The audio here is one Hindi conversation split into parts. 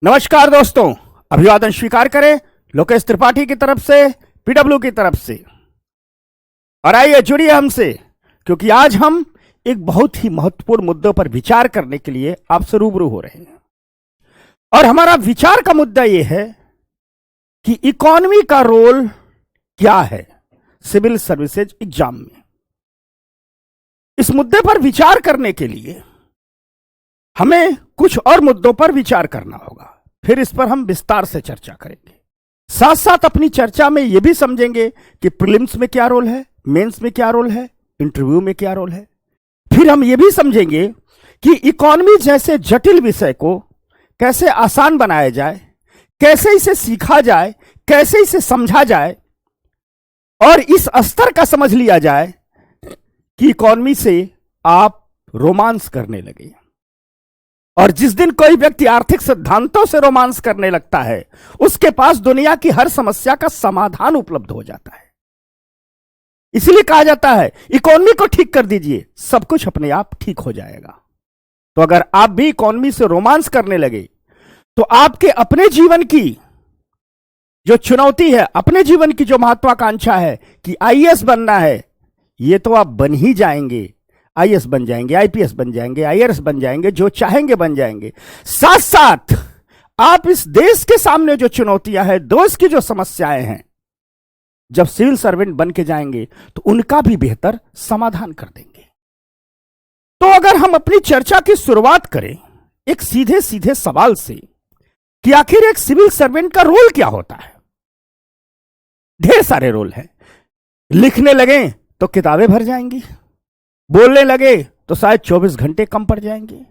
नमस्कार दोस्तों, अभिवादन स्वीकार करें लोकेश त्रिपाठी की तरफ से, पीडब्ल्यू की तरफ से। और आइए जुड़िए हमसे, क्योंकि आज हम एक बहुत ही महत्वपूर्ण मुद्दों पर विचार करने के लिए आपसे रूबरू हो रहे हैं। और हमारा विचार का मुद्दा यह है कि इकोनॉमी का रोल क्या है सिविल सर्विसेज एग्जाम में। इस मुद्दे पर विचार करने के लिए हमें कुछ और मुद्दों पर विचार करना होगा, फिर इस पर हम विस्तार से चर्चा करेंगे। साथ साथ अपनी चर्चा में यह भी समझेंगे कि प्रीलिम्स में क्या रोल है, मेंस में क्या रोल है, इंटरव्यू में क्या रोल है। फिर हम यह भी समझेंगे कि इकोनॉमी जैसे जटिल विषय को कैसे आसान बनाया जाए, कैसे इसे सीखा जाए, कैसे इसे समझा जाए और इस स्तर का समझ लिया जाए कि इकोनॉमी से आप रोमांस करने लगे। और जिस दिन कोई व्यक्ति आर्थिक सिद्धांतों से रोमांस करने लगता है, उसके पास दुनिया की हर समस्या का समाधान उपलब्ध हो जाता है। इसलिए कहा जाता है इकोनॉमी को ठीक कर दीजिए, सब कुछ अपने आप ठीक हो जाएगा। तो अगर आप भी इकोनॉमी से रोमांस करने लगे तो आपके अपने जीवन की जो चुनौती है, अपने जीवन की जो महत्वाकांक्षा है कि आईएएस बनना है, ये तो आप बन ही जाएंगे। आईएएस बन जाएंगे, आईपीएस बन जाएंगे, आईआरएस बन जाएंगे, जो चाहेंगे बन जाएंगे। साथ साथ आप इस देश के सामने जो चुनौतियां हैं, देश की जो समस्याएं हैं, जब सिविल सर्वेंट बन के जाएंगे तो उनका भी बेहतर समाधान कर देंगे। तो अगर हम अपनी चर्चा की शुरुआत करें एक सीधे सीधे सवाल से कि आखिर एक सिविल सर्वेंट का रोल क्या होता है। ढेर सारे रोल हैं। लिखने लगे तो किताबें भर जाएंगी, बोलने लगे तो शायद 24 घंटे कम पड़ जाएंगे।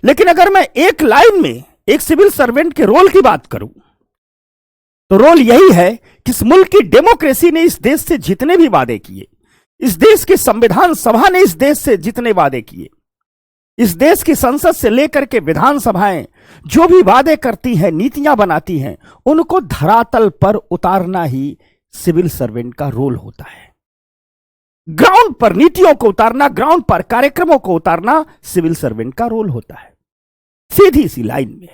लेकिन अगर मैं एक लाइन में एक सिविल सर्वेंट के रोल की बात करूं तो रोल यही है कि इस मुल्क की डेमोक्रेसी ने इस देश से जितने भी वादे किए, इस देश की संविधान सभा ने इस देश से जितने वादे किए, इस देश की संसद से लेकर के विधानसभाएं जो भी वादे करती हैं, नीतियां बनाती हैं, उनको धरातल पर उतारना ही सिविल सर्वेंट का रोल होता है। ग्राउंड पर नीतियों को उतारना, ग्राउंड पर कार्यक्रमों को उतारना सिविल सर्वेंट का रोल होता है। सीधी सी लाइन में,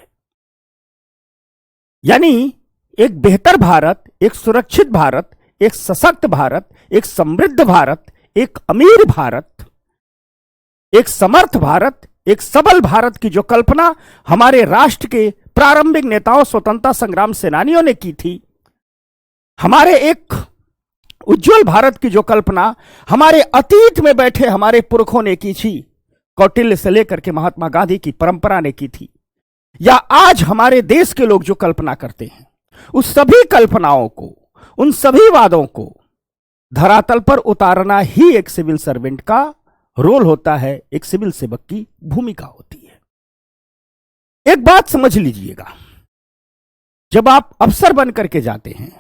यानी एक बेहतर भारत, एक सुरक्षित भारत, एक सशक्त भारत, एक समृद्ध भारत, एक अमीर भारत, एक समर्थ भारत, एक सबल भारत की जो कल्पना हमारे राष्ट्र के प्रारंभिक नेताओं, स्वतंत्रता संग्राम सेनानियों ने की थी, हमारे एक उज्जवल भारत की जो कल्पना हमारे अतीत में बैठे हमारे पुरखों ने की थी, कौटिल्य से लेकर के महात्मा गांधी की परंपरा ने की थी, या आज हमारे देश के लोग जो कल्पना करते हैं, उस सभी कल्पनाओं को, उन सभी वादों को धरातल पर उतारना ही एक सिविल सर्वेंट का रोल होता है, एक सिविल सेवक की भूमिका होती है। एक बात समझ लीजिएगा, जब आप अफसर बन करके जाते हैं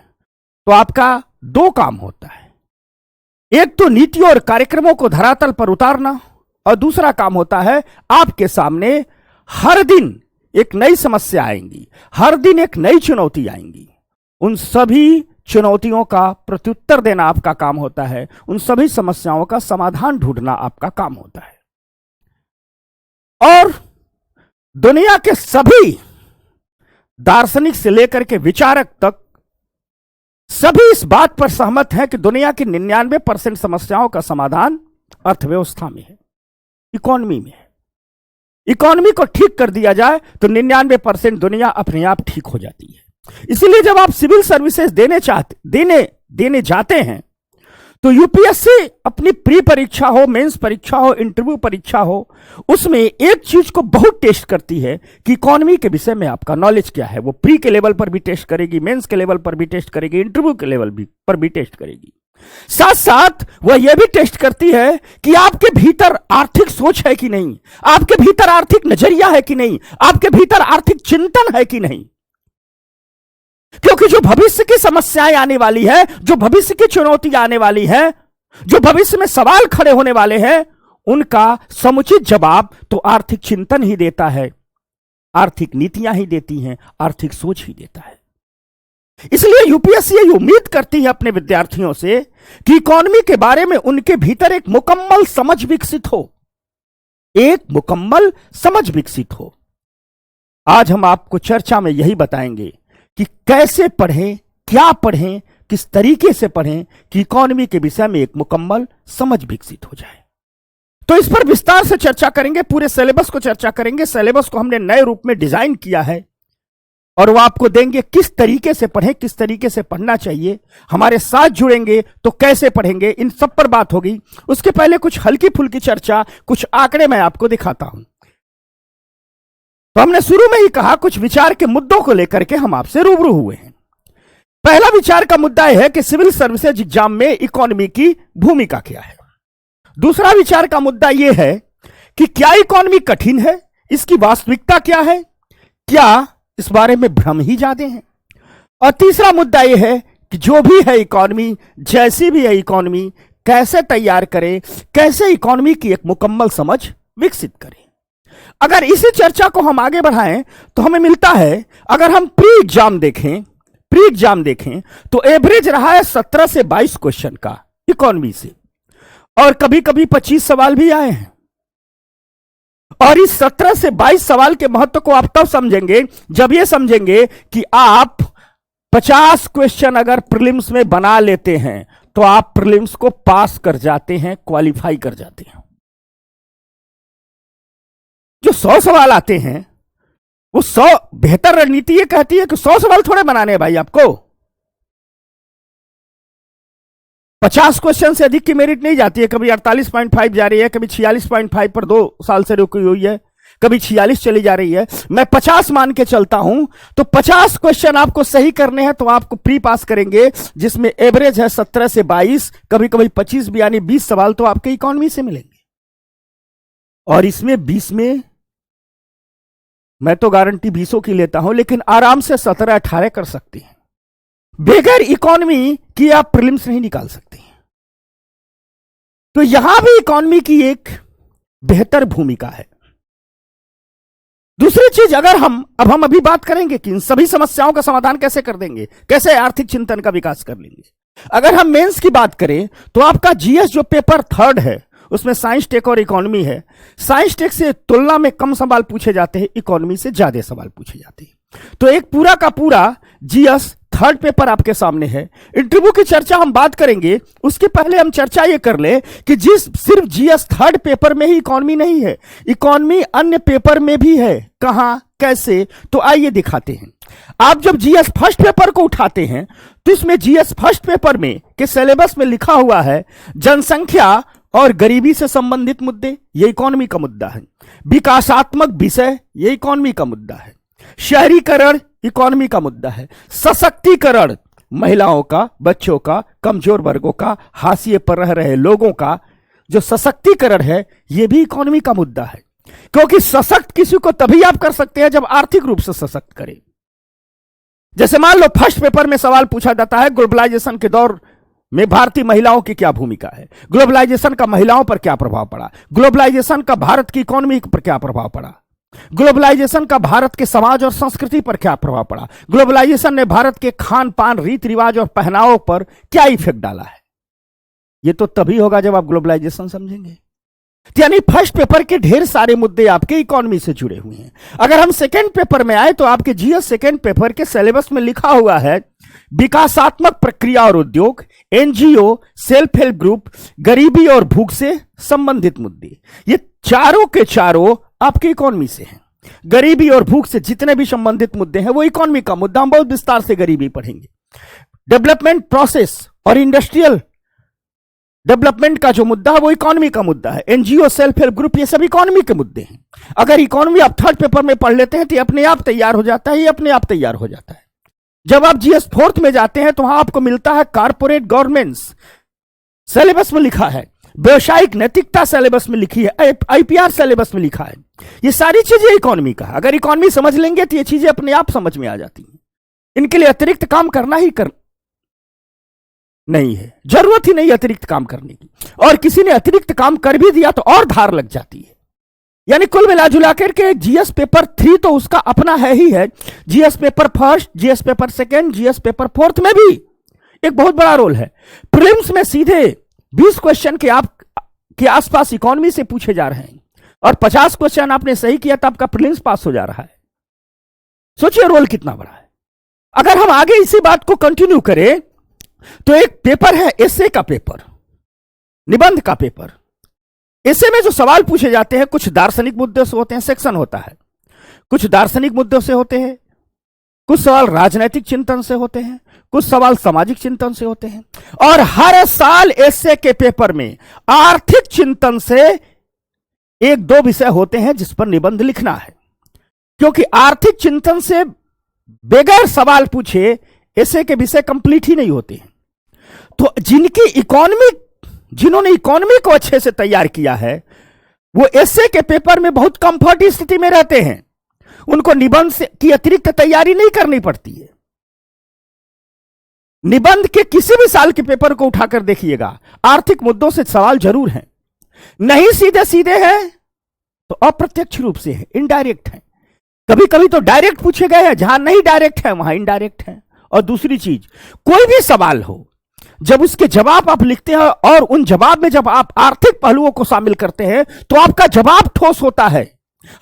तो आपका दो काम होता है। एक तो नीतियों और कार्यक्रमों को धरातल पर उतारना, और दूसरा काम होता है आपके सामने हर दिन एक नई समस्या आएंगी, हर दिन एक नई चुनौती आएंगी। उन सभी चुनौतियों का प्रत्युत्तर देना आपका काम होता है, उन सभी समस्याओं का समाधान ढूंढना आपका काम होता है। और दुनिया के सभी दार्शनिक से लेकर के विचारक तक सभी इस बात पर सहमत हैं कि दुनिया की 99% समस्याओं का समाधान अर्थव्यवस्था में है, इकोनॉमी में है। इकोनॉमी को ठीक कर दिया जाए तो 99% दुनिया अपने आप ठीक हो जाती है। इसलिए जब आप सिविल सर्विसेज देने जाते हैं तो यूपीएससी अपनी प्री परीक्षा हो, मेंस परीक्षा हो, इंटरव्यू परीक्षा हो, उसमें एक चीज को बहुत टेस्ट करती है कि इकोनॉमी के विषय में आपका नॉलेज क्या है। वो प्री के लेवल पर भी टेस्ट करेगी, मेंस के लेवल पर भी टेस्ट करेगी, इंटरव्यू के लेवल पर भी टेस्ट करेगी। साथ साथ वह यह भी टेस्ट करती है कि आपके भीतर आर्थिक सोच है कि नहीं, आपके भीतर आर्थिक नजरिया है कि नहीं, आपके भीतर आर्थिक चिंतन है कि नहीं। क्योंकि जो भविष्य की समस्याएं आने वाली है, जो भविष्य की चुनौतियां आने वाली है, जो भविष्य में सवाल खड़े होने वाले हैं, उनका समुचित जवाब तो आर्थिक चिंतन ही देता है, आर्थिक नीतियां ही देती हैं, आर्थिक सोच ही देता है। इसलिए यूपीएससी ये उम्मीद करती है अपने विद्यार्थियों से कि इकोनॉमी के बारे में उनके भीतर एक मुकम्मल समझ विकसित हो, एक मुकम्मल समझ विकसित हो। आज हम आपको चर्चा में यही बताएंगे कि कैसे पढ़ें, क्या पढ़ें, किस तरीके से पढ़ें कि इकोनॉमी के विषय में एक मुकम्मल समझ विकसित हो जाए। तो इस पर विस्तार से चर्चा करेंगे, पूरे सिलेबस को चर्चा करेंगे। सिलेबस को हमने नए रूप में डिजाइन किया है और वो आपको देंगे किस तरीके से पढ़ें, किस तरीके से पढ़ना चाहिए। हमारे साथ जुड़ेंगे तो कैसे पढ़ेंगे, इन सब पर बात होगी। उसके पहले कुछ हल्की फुल्की चर्चा, कुछ आंकड़े मैं आपको दिखाता हूं। तो हमने शुरू में ही कहा कुछ विचार के मुद्दों को लेकर के हम आपसे रूबरू हुए हैं। पहला विचार का मुद्दा यह है कि सिविल सर्विसेज एग्जाम में इकोनॉमी की भूमिका क्या है। दूसरा विचार का मुद्दा यह है कि क्या इकोनॉमी कठिन है, इसकी वास्तविकता क्या है, क्या इस बारे में भ्रम ही ज्यादा हैं। और तीसरा मुद्दा यह है कि जो भी है इकोनॉमी, जैसी भी है इकोनॉमी, कैसे तैयार करें, कैसे इकोनॉमी की एक मुकम्मल समझ विकसित करें। अगर इसी चर्चा को हम आगे बढ़ाएं तो हमें मिलता है, अगर हम प्री एग्जाम देखें तो एवरेज रहा है 17 से 22 क्वेश्चन का इकोनॉमी से, और कभी कभी 25 सवाल भी आए हैं। और इस 17 से 22 सवाल के महत्व को आप तब समझेंगे जब ये समझेंगे कि आप 50 क्वेश्चन अगर प्रीलिम्स में बना लेते हैं तो आप प्रीलिम्स को पास कर जाते हैं, क्वालिफाई कर जाते हैं। जो 100 सवाल आते हैं वो 100, बेहतर रणनीति ये कहती है कि 100 सवाल थोड़े बनाने हैं भाई आपको। 50 क्वेश्चन से अधिक की मेरिट नहीं जाती है। कभी 48.5 जा रही है, कभी 46.5 पर 2 साल से रुकी हुई है, कभी 46 चली जा रही है। मैं 50 मान के चलता हूं, तो 50 क्वेश्चन आपको सही करने हैं तो आपको प्री पास करेंगे, जिसमें एवरेज है 17 से 22, कभी कभी 25 भी, यानी 20 सवाल तो आपके इकोनॉमी से मिलेंगे। और इसमें 20 में मैं तो गारंटी 20 की लेता हूं, लेकिन आराम से 17-18 कर सकते हैं। बगैर इकोनॉमी की आप प्रीलिम्स नहीं निकाल सकते। तो यहां भी इकोनॉमी की एक बेहतर भूमिका है। दूसरी चीज, अगर हम अभी बात करेंगे कि इन सभी समस्याओं का समाधान कैसे कर देंगे, कैसे आर्थिक चिंतन का विकास कर लेंगे। अगर हम मेंस की बात करें तो आपका जीएस जो पेपर 3 है उसमें साइंस टेक और इकोनॉमी है। साइंस टेक से तुलना में कम सवाल पूछे जाते हैं, इकोनॉमी से ज्यादा सवाल पूछे जाते हैं। तो एक पूरा का पूरा जीएस 3rd पेपर आपके सामने है। इंटरव्यू की चर्चा हम बात करेंगे, उसके पहले हम चर्चा ये कर ले कि सिर्फ जीएस 3rd पेपर में ही इकोनॉमी नहीं है, इकोनॉमी अन्य पेपर में भी है। कहां, कैसे, तो आइए दिखाते हैं। आप जब जीएस 1st पेपर को उठाते हैं तो इसमें जीएस 1st पेपर में के सिलेबस में लिखा हुआ है जनसंख्या और गरीबी से संबंधित मुद्दे, ये इकोनॉमी का मुद्दा है। विकासात्मक विषय, ये इकोनॉमी का मुद्दा है। शहरीकरण इकोनॉमी का मुद्दा है। सशक्तिकरण, महिलाओं का, बच्चों का, कमजोर वर्गों का, हाशिए पर रह रहे लोगों का जो सशक्तिकरण है, यह भी इकोनॉमी का मुद्दा है। क्योंकि सशक्त किसी को तभी आप कर सकते हैं जब आर्थिक रूप से सशक्त करें। जैसे मान लो 1st पेपर में सवाल पूछा जाता है, ग्लोबलाइजेशन के दौर में भारतीय महिलाओं की क्या भूमिका है, ग्लोबलाइजेशन का महिलाओं पर क्या प्रभाव पड़ा, ग्लोबलाइजेशन का भारत की इकोनॉमी पर क्या प्रभाव पड़ा, ग्लोबलाइजेशन का भारत के समाज और संस्कृति पर क्या प्रभाव पड़ा, ग्लोबलाइजेशन ने भारत के खान पान, रीति रिवाज और पहनावों पर क्या इफेक्ट डाला है। यह तो तभी होगा जब आप ग्लोबलाइजेशन समझेंगे। यानी 1st पेपर के ढेर सारे मुद्दे आपके इकोनॉमी से जुड़े हुए हैं। अगर हम 2nd पेपर में आए तो आपके जीएस 2nd पेपर के सिलेबस में लिखा हुआ है विकासात्मक प्रक्रिया और उद्योग, एनजीओ, सेल्फ हेल्प ग्रुप, गरीबी और भूख से संबंधित मुद्दे। ये चारों के चारों आपके इकोनॉमी से हैं। गरीबी और भूख से जितने भी संबंधित मुद्दे हैं वो इकोनॉमी का मुद्दा। हम बहुत विस्तार से गरीबी पढ़ेंगे। डेवलपमेंट प्रोसेस और इंडस्ट्रियल डेवलपमेंट का जो मुद्दा है वो इकोनॉमी का मुद्दा है। एनजीओ, सेल्फ हेल्प ग्रुप, ये सब इकोनॉमी के मुद्दे हैं। अगर इकोनॉमी आप 3rd पेपर में पढ़ लेते हैं तो ये अपने आप तैयार हो जाता है, ये अपने आप तैयार हो जाता है। जब आप जीएस 4th में जाते हैं तो वहां आपको मिलता है कारपोरेट गवर्नेंस, सिलेबस में लिखा है। व्यवसायिक नैतिकता सिलेबस में लिखी है, आईपीआर सिलेबस में लिखा है। ये सारी चीजें इकोनॉमी का है। अगर इकोनॉमी समझ लेंगे तो ये चीजें अपने आप समझ में आ जाती हैं। इनके लिए अतिरिक्त काम करना ही नहीं है, जरूरत ही नहीं अतिरिक्त काम करने की। और किसी ने अतिरिक्त काम कर भी दिया तो और धार लग जाती है। यानी कुल मिला जुला करके जीएस पेपर 3 तो उसका अपना है ही है। GS paper 1st, GS paper 2nd, GS paper 4th में भी एक बहुत बड़ा रोल है। प्रीलिम्स में सीधे 20 क्वेश्चन के आसपास इकोनॉमी से पूछे जा रहे हैं और 50 क्वेश्चन आपने सही किया तो आपका प्रीलिम्स पास हो जा रहा है। सोचिए रोल कितना बड़ा है। अगर हम आगे इसी बात को कंटिन्यू करें तो एक पेपर है एसे का पेपर, निबंध का पेपर। एसे में जो सवाल पूछे जाते हैं कुछ दार्शनिक मुद्दों से होते हैं, सेक्शन होता है, कुछ दार्शनिक मुद्दों से होते हैं, कुछ सवाल राजनैतिक चिंतन से होते हैं, कुछ सवाल सामाजिक चिंतन से होते हैं। और हर साल एसे के पेपर में आर्थिक चिंतन से एक दो विषय होते हैं जिस पर निबंध लिखना है, क्योंकि आर्थिक चिंतन से बगैर सवाल पूछे एसे के विषय कंप्लीट ही नहीं होते हैं। तो जिन्होंने इकोनॉमी को अच्छे से तैयार किया है वो एसे के पेपर में बहुत कंफर्ट स्थिति में रहते हैं, उनको निबंध की अतिरिक्त तैयारी नहीं करनी पड़ती है। निबंध के किसी भी साल के पेपर को उठाकर देखिएगा, आर्थिक मुद्दों से सवाल जरूर हैं, नहीं सीधे सीधे हैं तो अप्रत्यक्ष रूप से है, इनडायरेक्ट है। कभी कभी तो डायरेक्ट पूछे गए हैं, जहां नहीं डायरेक्ट है वहां इनडायरेक्ट है। और दूसरी चीज, कोई भी सवाल हो जब उसके जवाब आप लिखते हैं और उन जवाब में जब आप आर्थिक पहलुओं को शामिल करते हैं तो आपका जवाब ठोस होता है,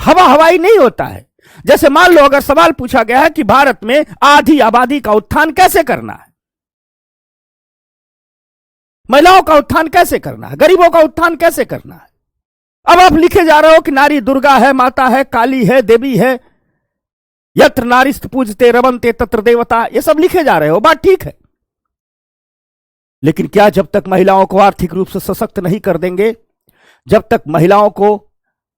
हवा हवाई नहीं होता है। जैसे मान लो अगर सवाल पूछा गया है कि भारत में आधी आबादी का उत्थान कैसे करना है, महिलाओं का उत्थान कैसे करना है, गरीबों का उत्थान कैसे करना है। अब आप लिखे जा रहे हो कि नारी दुर्गा है, माता है, काली है, देवी है, यत्र नारीस्त पूजते रवंते तत्र देवता, ये सब लिखे जा रहे हो, बात ठीक है। लेकिन क्या जब तक महिलाओं को आर्थिक रूप से सशक्त नहीं कर देंगे, जब तक महिलाओं को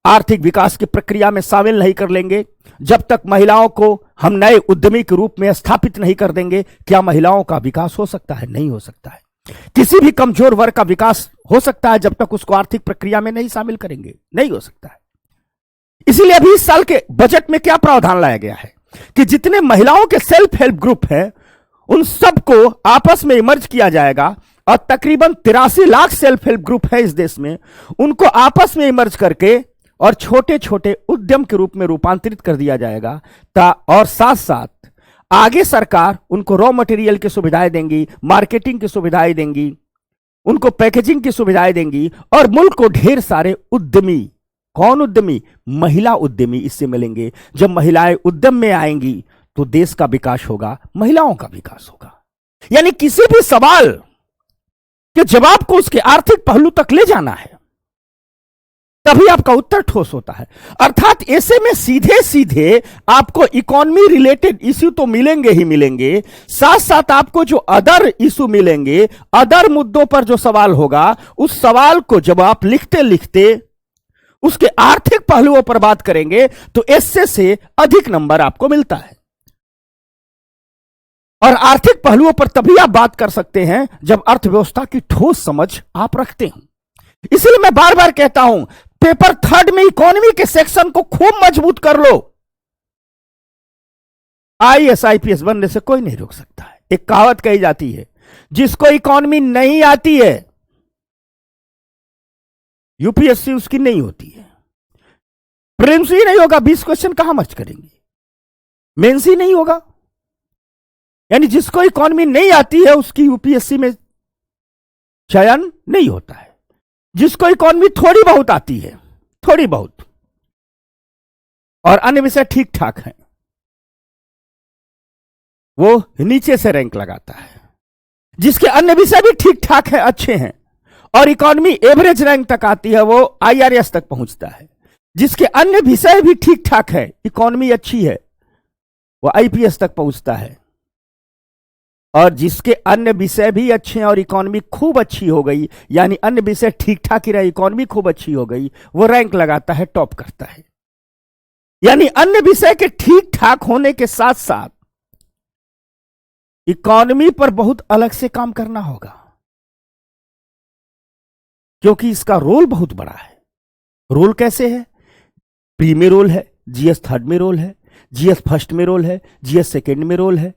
आर्थिक विकास की प्रक्रिया में शामिल नहीं कर लेंगे, जब तक महिलाओं को हम नए उद्यमी के रूप में स्थापित नहीं कर देंगे, क्या महिलाओं का विकास हो सकता है? नहीं हो सकता है। किसी भी कमजोर वर्ग का विकास हो सकता है जब तक उसको आर्थिक प्रक्रिया में नहीं शामिल करेंगे, नहीं हो सकता है। इसीलिए अभी इस साल के बजट में क्या प्रावधान लाया गया है कि जितने महिलाओं के सेल्फ हेल्प ग्रुप हैं उन सबको आपस में इमर्ज किया जाएगा और तकरीबन 83 लाख सेल्फ हेल्प ग्रुप है इस देश में, उनको आपस में इमर्ज करके और छोटे छोटे उद्यम के रूप में रूपांतरित कर दिया जाएगा। और साथ साथ आगे सरकार उनको रॉ मटेरियल की सुविधाएं देंगी, मार्केटिंग की सुविधाएं देंगी, उनको पैकेजिंग की सुविधाएं देंगी और मुल्क को ढेर सारे उद्यमी, कौन उद्यमी? महिला उद्यमी इससे मिलेंगे। जब महिलाएं उद्यम में आएंगी तो देश का विकास होगा, महिलाओं का विकास होगा। यानी किसी भी सवाल के जवाब को उसके आर्थिक पहलू तक ले जाना है, तभी आपका उत्तर ठोस होता है। अर्थात ऐसे में सीधे सीधे आपको इकोनॉमी रिलेटेड इश्यू तो मिलेंगे ही मिलेंगे, साथ साथ आपको जो अदर इश्यू मिलेंगे, अदर मुद्दों पर जो सवाल होगा, उस सवाल को जब आप लिखते लिखते उसके आर्थिक पहलुओं पर बात करेंगे तो इससे से अधिक नंबर आपको मिलता है। और आर्थिक पहलुओं पर तभी आप बात कर सकते हैं जब अर्थव्यवस्था की ठोस समझ आप रखते हैं। इसलिए मैं बार बार कहता हूं, पेपर 3 में इकोनॉमी के सेक्शन को खूब मजबूत कर लो। आईएएस आईपीएस बनने से कोई नहीं रोक सकता है। एक कहावत कही जाती है, जिसको इकोनॉमी नहीं आती है यूपीएससी उसकी नहीं होती है। प्रीलिम्स ही नहीं होगा, 20 क्वेश्चन कहां मर्ज करेंगे, मेंस ही नहीं होगा। यानी जिसको इकोनॉमी नहीं आती है उसकी यूपीएससी में चयन नहीं होता है। जिसको इकोनॉमी थोड़ी बहुत आती है, थोड़ी बहुत, और अन्य विषय ठीक ठाक हैं, वो नीचे से रैंक लगाता है। जिसके अन्य विषय भी ठीक ठाक है, अच्छे हैं, और इकोनॉमी एवरेज रैंक तक आती है, वो आईआरएस तक पहुंचता है। जिसके अन्य विषय भी ठीक ठाक है, इकोनॉमी अच्छी है, वो आईपीएस तक पहुंचता है। और जिसके अन्य विषय भी अच्छे हैं और इकोनॉमी खूब अच्छी हो गई, यानी अन्य विषय ठीक ठाक ही रहे, इकोनॉमी खूब अच्छी हो गई, वो रैंक लगाता है, टॉप करता है। यानी अन्य विषय के ठीक ठाक होने के साथ साथ इकोनॉमी पर बहुत अलग से काम करना होगा, क्योंकि इसका रोल बहुत बड़ा है। रोल कैसे है? प्री में रोल है, जीएस 3 में रोल है, जीएस 1 में रोल है, जीएस 2 में रोल है,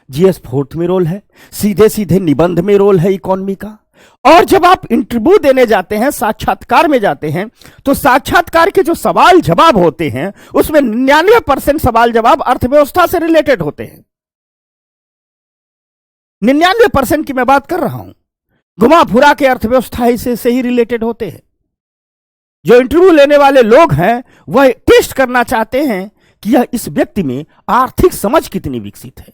जीएस 4 में रोल है, सीधे सीधे निबंध में रोल है इकोनॉमी का। और जब आप इंटरव्यू देने जाते हैं, साक्षात्कार में जाते हैं, तो साक्षात्कार के जो सवाल जवाब होते हैं उसमें 99% सवाल जवाब अर्थव्यवस्था से रिलेटेड होते हैं। 99% की मैं बात कर रहा हूं, घुमा फुरा के अर्थव्यवस्था से ही रिलेटेड होते हैं। जो इंटरव्यू लेने वाले लोग हैं वह टेस्ट करना चाहते हैं कि यह इस व्यक्ति में आर्थिक समझ कितनी विकसित है,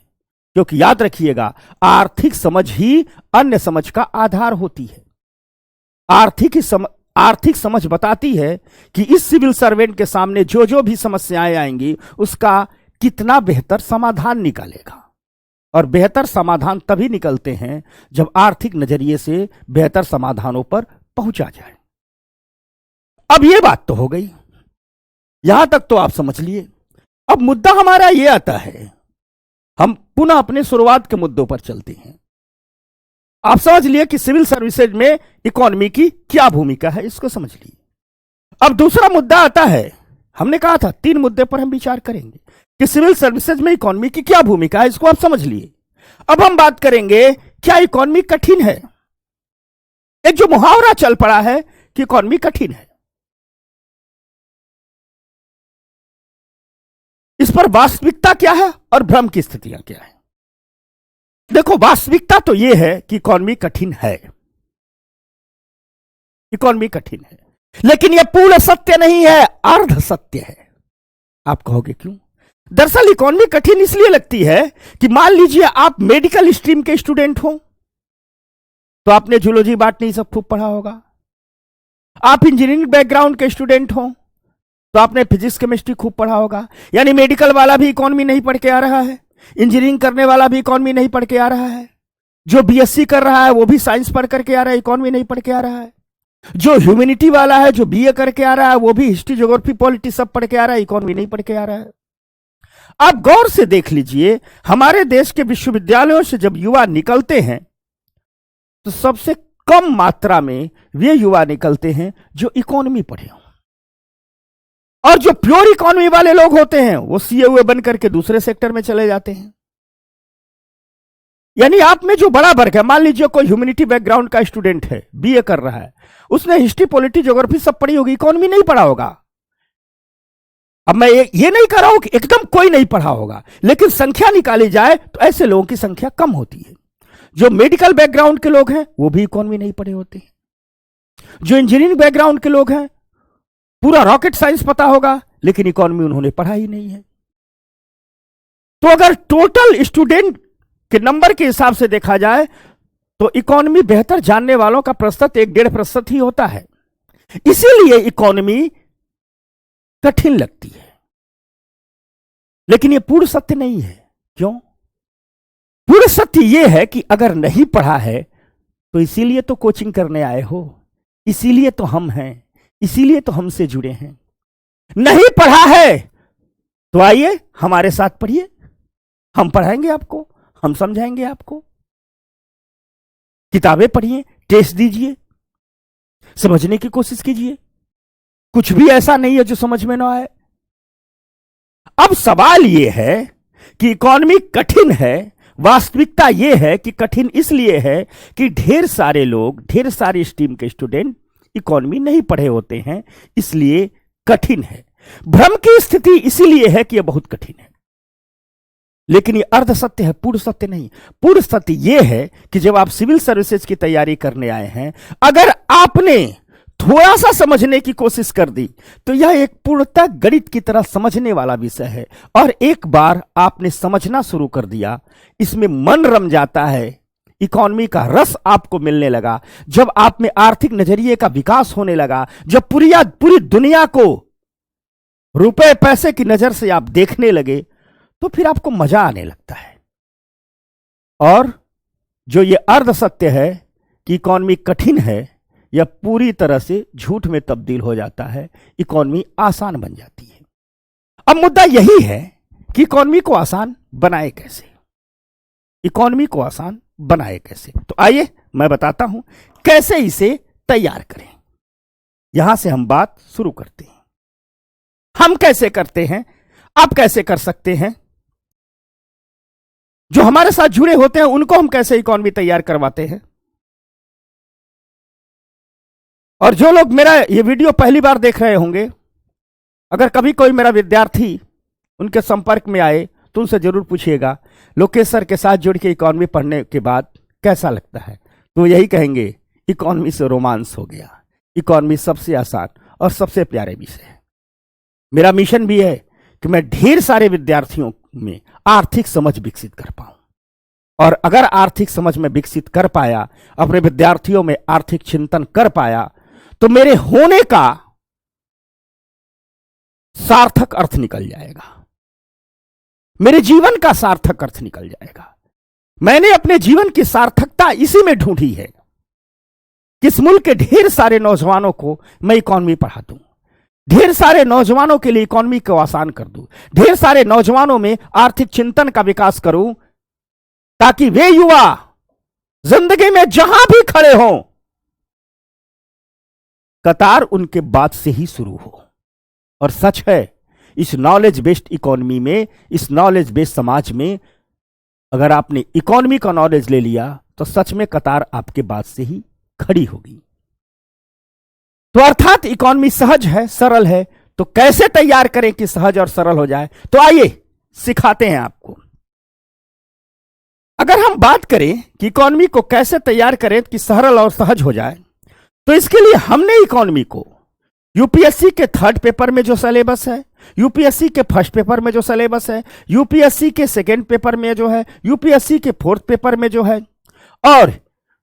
क्योंकि याद रखिएगा आर्थिक समझ ही अन्य समझ का आधार होती है। आर्थिक समझ बताती है कि इस सिविल सर्वेंट के सामने जो जो भी समस्याएं आएंगी उसका कितना बेहतर समाधान निकालेगा। और बेहतर समाधान तभी निकलते हैं जब आर्थिक नजरिए से बेहतर समाधानों पर पहुंचा जाए। अब यह बात तो हो गई, यहां तक तो आप समझ लिए। अब मुद्दा हमारा यह आता है, हम पुनः अपने शुरुआत के मुद्दों पर चलते हैं। आप समझ लिए कि सिविल सर्विसेज में इकोनॉमी की क्या भूमिका है, इसको समझ लिए। अब दूसरा मुद्दा आता है, हमने कहा था 3 मुद्दे पर हम विचार करेंगे कि सिविल सर्विसेज में इकोनॉमी की क्या भूमिका है, इसको आप समझ लिए। अब हम बात करेंगे क्या इकोनॉमी कठिन है। एक जो मुहावरा चल पड़ा है कि इकोनॉमी कठिन है, इस पर वास्तविकता क्या है और भ्रम की स्थितियां क्या है। देखो, वास्तविकता तो यह है कि इकोनॉमी कठिन है, इकोनॉमी कठिन है, लेकिन यह पूर्ण सत्य नहीं है, अर्ध सत्य है। आप कहोगे क्यों? दरअसल इकोनॉमी कठिन इसलिए लगती है कि मान लीजिए आप मेडिकल स्ट्रीम के स्टूडेंट हो तो आपने जूलॉजी बॉटनी सब खूब पढ़ा होगा। आप इंजीनियरिंग बैकग्राउंड के स्टूडेंट हो तो आपने फिजिक्स केमिस्ट्री खूब पढ़ा होगा। यानी मेडिकल वाला भी इकोनॉमी नहीं पढ़ के आ रहा है, इंजीनियरिंग करने वाला भी इकोनॉमी नहीं पढ़ के आ रहा है, जो बीएससी कर रहा है वो भी साइंस पढ़ करके आ रहा है, इकोनॉमी नहीं पढ़ के आ रहा है, जो ह्यूमैनिटी वाला है जो बीए करके आ रहा है वो भी हिस्ट्री ज्योग्राफी पॉलिटिक्स सब पढ़ के आ रहा है, इकोनॉमी नहीं पढ़ के आ रहा है। आप गौर से देख लीजिए, हमारे देश के विश्वविद्यालयों से जब युवा निकलते हैं तो सबसे कम मात्रा में वे युवा निकलते हैं जो इकोनॉमी पढ़े हों, और जो प्योर इकोनॉमी वाले लोग होते हैं वो सीए बन करके दूसरे सेक्टर में चले जाते हैं। यानी आप में जो बड़ा वर्ग है, मान लीजिए कोई ह्यूमैनिटी बैकग्राउंड का स्टूडेंट है, बीए कर रहा है, उसने हिस्ट्री पॉलिटी ज्योग्राफी सब पढ़ी होगी, इकोनॉमी नहीं पढ़ा होगा। अब मैं ये नहीं कर रहा हूं कि एकदम कोई नहीं पढ़ा होगा, लेकिन संख्या निकाली जाए तो ऐसे लोगों की संख्या कम होती है। जो मेडिकल बैकग्राउंड के लोग हैं वो भी इकोनॉमी नहीं पढ़े होते हैं, जो इंजीनियरिंग बैकग्राउंड के लोग हैं पूरा रॉकेट साइंस पता होगा लेकिन इकोनॉमी उन्होंने पढ़ा ही नहीं है। तो अगर टोटल स्टूडेंट के नंबर के हिसाब से देखा जाए तो इकोनॉमी बेहतर जानने वालों का प्रतिशत 1-1.5% ही होता है। इसीलिए इकोनॉमी कठिन लगती है, लेकिन यह पूर्ण सत्य नहीं है। क्यों? पूर्ण सत्य यह है कि अगर नहीं पढ़ा है तो इसीलिए तो कोचिंग करने आए हो, इसीलिए तो हम हैं, इसीलिए तो हमसे जुड़े हैं। नहीं पढ़ा है तो आइए हमारे साथ पढ़िए, हम पढ़ाएंगे आपको, हम समझाएंगे आपको। किताबें पढ़िए, टेस्ट दीजिए, समझने की कोशिश कीजिए, कुछ भी ऐसा नहीं है जो समझ में ना आए। अब सवाल यह है कि इकोनॉमी कठिन है। वास्तविकता यह है कि कठिन इसलिए है कि ढेर सारे लोग, ढेर सारे स्ट्रीम के स्टूडेंट इकोनॉमी नहीं पढ़े होते हैं, इसलिए कठिन है। भ्रम की स्थिति इसीलिए है कि यह बहुत कठिन है, लेकिन यह अर्ध सत्य है, पूर्ण सत्य नहीं। पूर्ण सत्य यह है कि जब आप सिविल सर्विसेज की तैयारी करने आए हैं, अगर आपने थोड़ा सा समझने की कोशिश कर दी तो यह एक पूर्णतः गणित की तरह समझने वाला विषय है। और एक बार आपने समझना शुरू कर दिया, इसमें मन रम जाता है, इकोनॉमी का रस आपको मिलने लगा, जब आप में आर्थिक नजरिए का विकास होने लगा, जब पूरी दुनिया को रुपए पैसे की नजर से आप देखने लगे, तो फिर आपको मजा आने लगता है। और जो ये अर्ध सत्य है कि इकोनॉमी कठिन है, यह पूरी तरह से झूठ में तब्दील हो जाता है, इकोनॉमी आसान बन जाती है। अब मुद्दा यही है कि इकोनॉमी को आसान बनाए कैसे, इकोनॉमी को आसान बनाए कैसे। तो आइए मैं बताता हूं कैसे इसे तैयार करें। यहां से हम बात शुरू करते हैं। हम कैसे करते हैं, आप कैसे कर सकते हैं, जो हमारे साथ जुड़े होते हैं उनको हम कैसे इकोनॉमी तैयार करवाते हैं। और जो लोग मेरा ये वीडियो पहली बार देख रहे होंगे, अगर कभी कोई मेरा विद्यार्थी उनके संपर्क में आए तो उनसे जरूर पूछिएगा लोकेश सर के साथ जुड़ के इकोनॉमी पढ़ने के बाद कैसा लगता है, तो यही कहेंगे इकोनॉमी से रोमांस हो गया, इकोनॉमी सबसे आसान और सबसे प्यारे विषय है। मेरा मिशन भी है कि मैं ढेर सारे विद्यार्थियों में आर्थिक समझ विकसित कर पाऊं। और अगर आर्थिक समझ में विकसित कर पाया, अपने विद्यार्थियों में आर्थिक चिंतन कर पाया, तो मेरे होने का सार्थक अर्थ निकल जाएगा, मेरे जीवन का सार्थक अर्थ निकल जाएगा। मैंने अपने जीवन की सार्थकता इसी में ढूंढी है कि इस मुल्क के ढेर सारे नौजवानों को मैं इकॉनमी पढ़ा दूं, ढेर सारे नौजवानों के लिए इकॉनमी को आसान कर दूं, ढेर सारे नौजवानों में आर्थिक चिंतन का विकास करूं, ताकि वे युवा जिंदगी में जहां भी खड़े हों, कतार उनके बाद से ही शुरू हो। और सच है, इस नॉलेज बेस्ड इकोनॉमी में, इस नॉलेज बेस्ड समाज में, अगर आपने इकोनॉमी का नॉलेज ले लिया तो सच में कतार आपके बाद से ही खड़ी होगी। तो अर्थात इकोनॉमी सहज है, सरल है। तो कैसे तैयार करें कि सहज और सरल हो जाए? तो आइए सिखाते हैं आपको। अगर हम बात करें कि इकोनॉमी को कैसे तैयार करें कि सरल और सहज हो जाए, तो इसके लिए हमने इकोनॉमी को यूपीएससी के थर्ड पेपर में जो सिलेबस है, यूपीएससी के फर्स्ट पेपर में जो सिलेबस है, यूपीएससी के सेकेंड पेपर में जो है, यूपीएससी के फोर्थ पेपर में जो है, और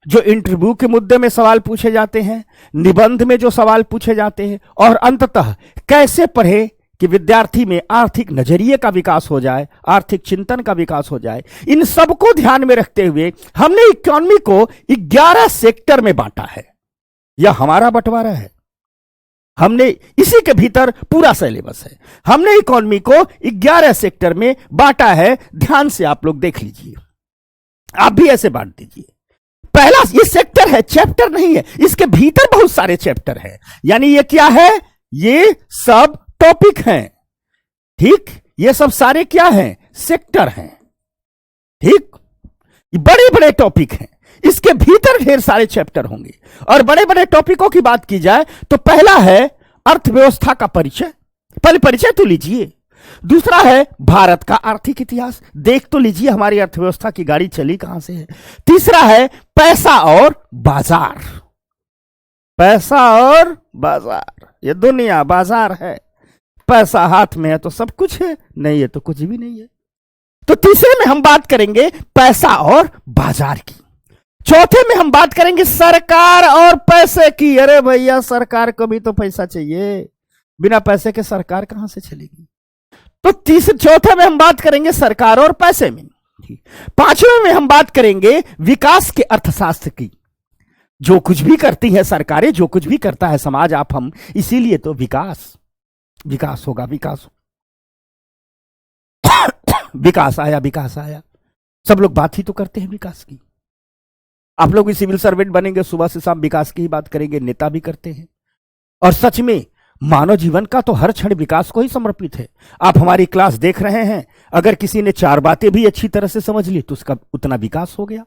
जो इंटरव्यू के मुद्दे में सवाल पूछे जाते हैं, निबंध में जो सवाल पूछे जाते हैं, और अंततः कैसे पढ़े कि विद्यार्थी में आर्थिक नजरिए का विकास हो जाए, आर्थिक चिंतन का विकास हो जाए, इन सबको ध्यान में रखते हुए हमने इकोनॉमी को 11 सेक्टर में बांटा है। यह हमारा बंटवारा है, हमने इसी के भीतर पूरा सिलेबस है। हमने इकोनॉमी को 11 सेक्टर में बांटा है। ध्यान से आप लोग देख लीजिए, आप भी ऐसे बांट दीजिए। पहला ये सेक्टर है, चैप्टर नहीं है, इसके भीतर बहुत सारे चैप्टर हैं। यानी ये क्या है? ये सब टॉपिक हैं, ठीक? ये सब सारे क्या हैं? सेक्टर हैं, ठीक? ये बड़े बड़े टॉपिक हैं, इसके भीतर ढेर सारे चैप्टर होंगे। और बड़े बड़े टॉपिकों की बात की जाए तो पहला है अर्थव्यवस्था का परिचय, पहले परिचय तो लीजिए। दूसरा है भारत का आर्थिक इतिहास, देख तो लीजिए हमारी अर्थव्यवस्था की गाड़ी चली कहां से है। तीसरा है पैसा और बाजार, पैसा और बाजार, ये दुनिया बाजार है। पैसा हाथ में है तो सब कुछ है, नहीं है तो कुछ भी नहीं है। तो तीसरे में हम बात करेंगे पैसा और बाजार की। चौथे में हम बात करेंगे सरकार और पैसे की। अरे भैया, सरकार को भी तो पैसा चाहिए, बिना पैसे के सरकार कहां से चलेगी? तो चौथे में हम बात करेंगे सरकार और पैसे में। पांचवें में हम बात करेंगे विकास के अर्थशास्त्र की। जो कुछ भी करती है सरकारें, जो कुछ भी करता है समाज, आप हम, इसीलिए तो विकास होगा, विकास विकास आया, विकास आया। सब लोग बात ही तो करते हैं विकास की। आप लोग भी सिविल सर्वेंट बनेंगे, सुबह से शाम विकास की ही बात करेंगे, नेता भी करते हैं। और सच में मानव जीवन का तो हर क्षण विकास को ही समर्पित है। आप हमारी क्लास देख रहे हैं, अगर किसी ने 4 बातें भी अच्छी तरह से समझ ली तो उसका उतना विकास हो गया।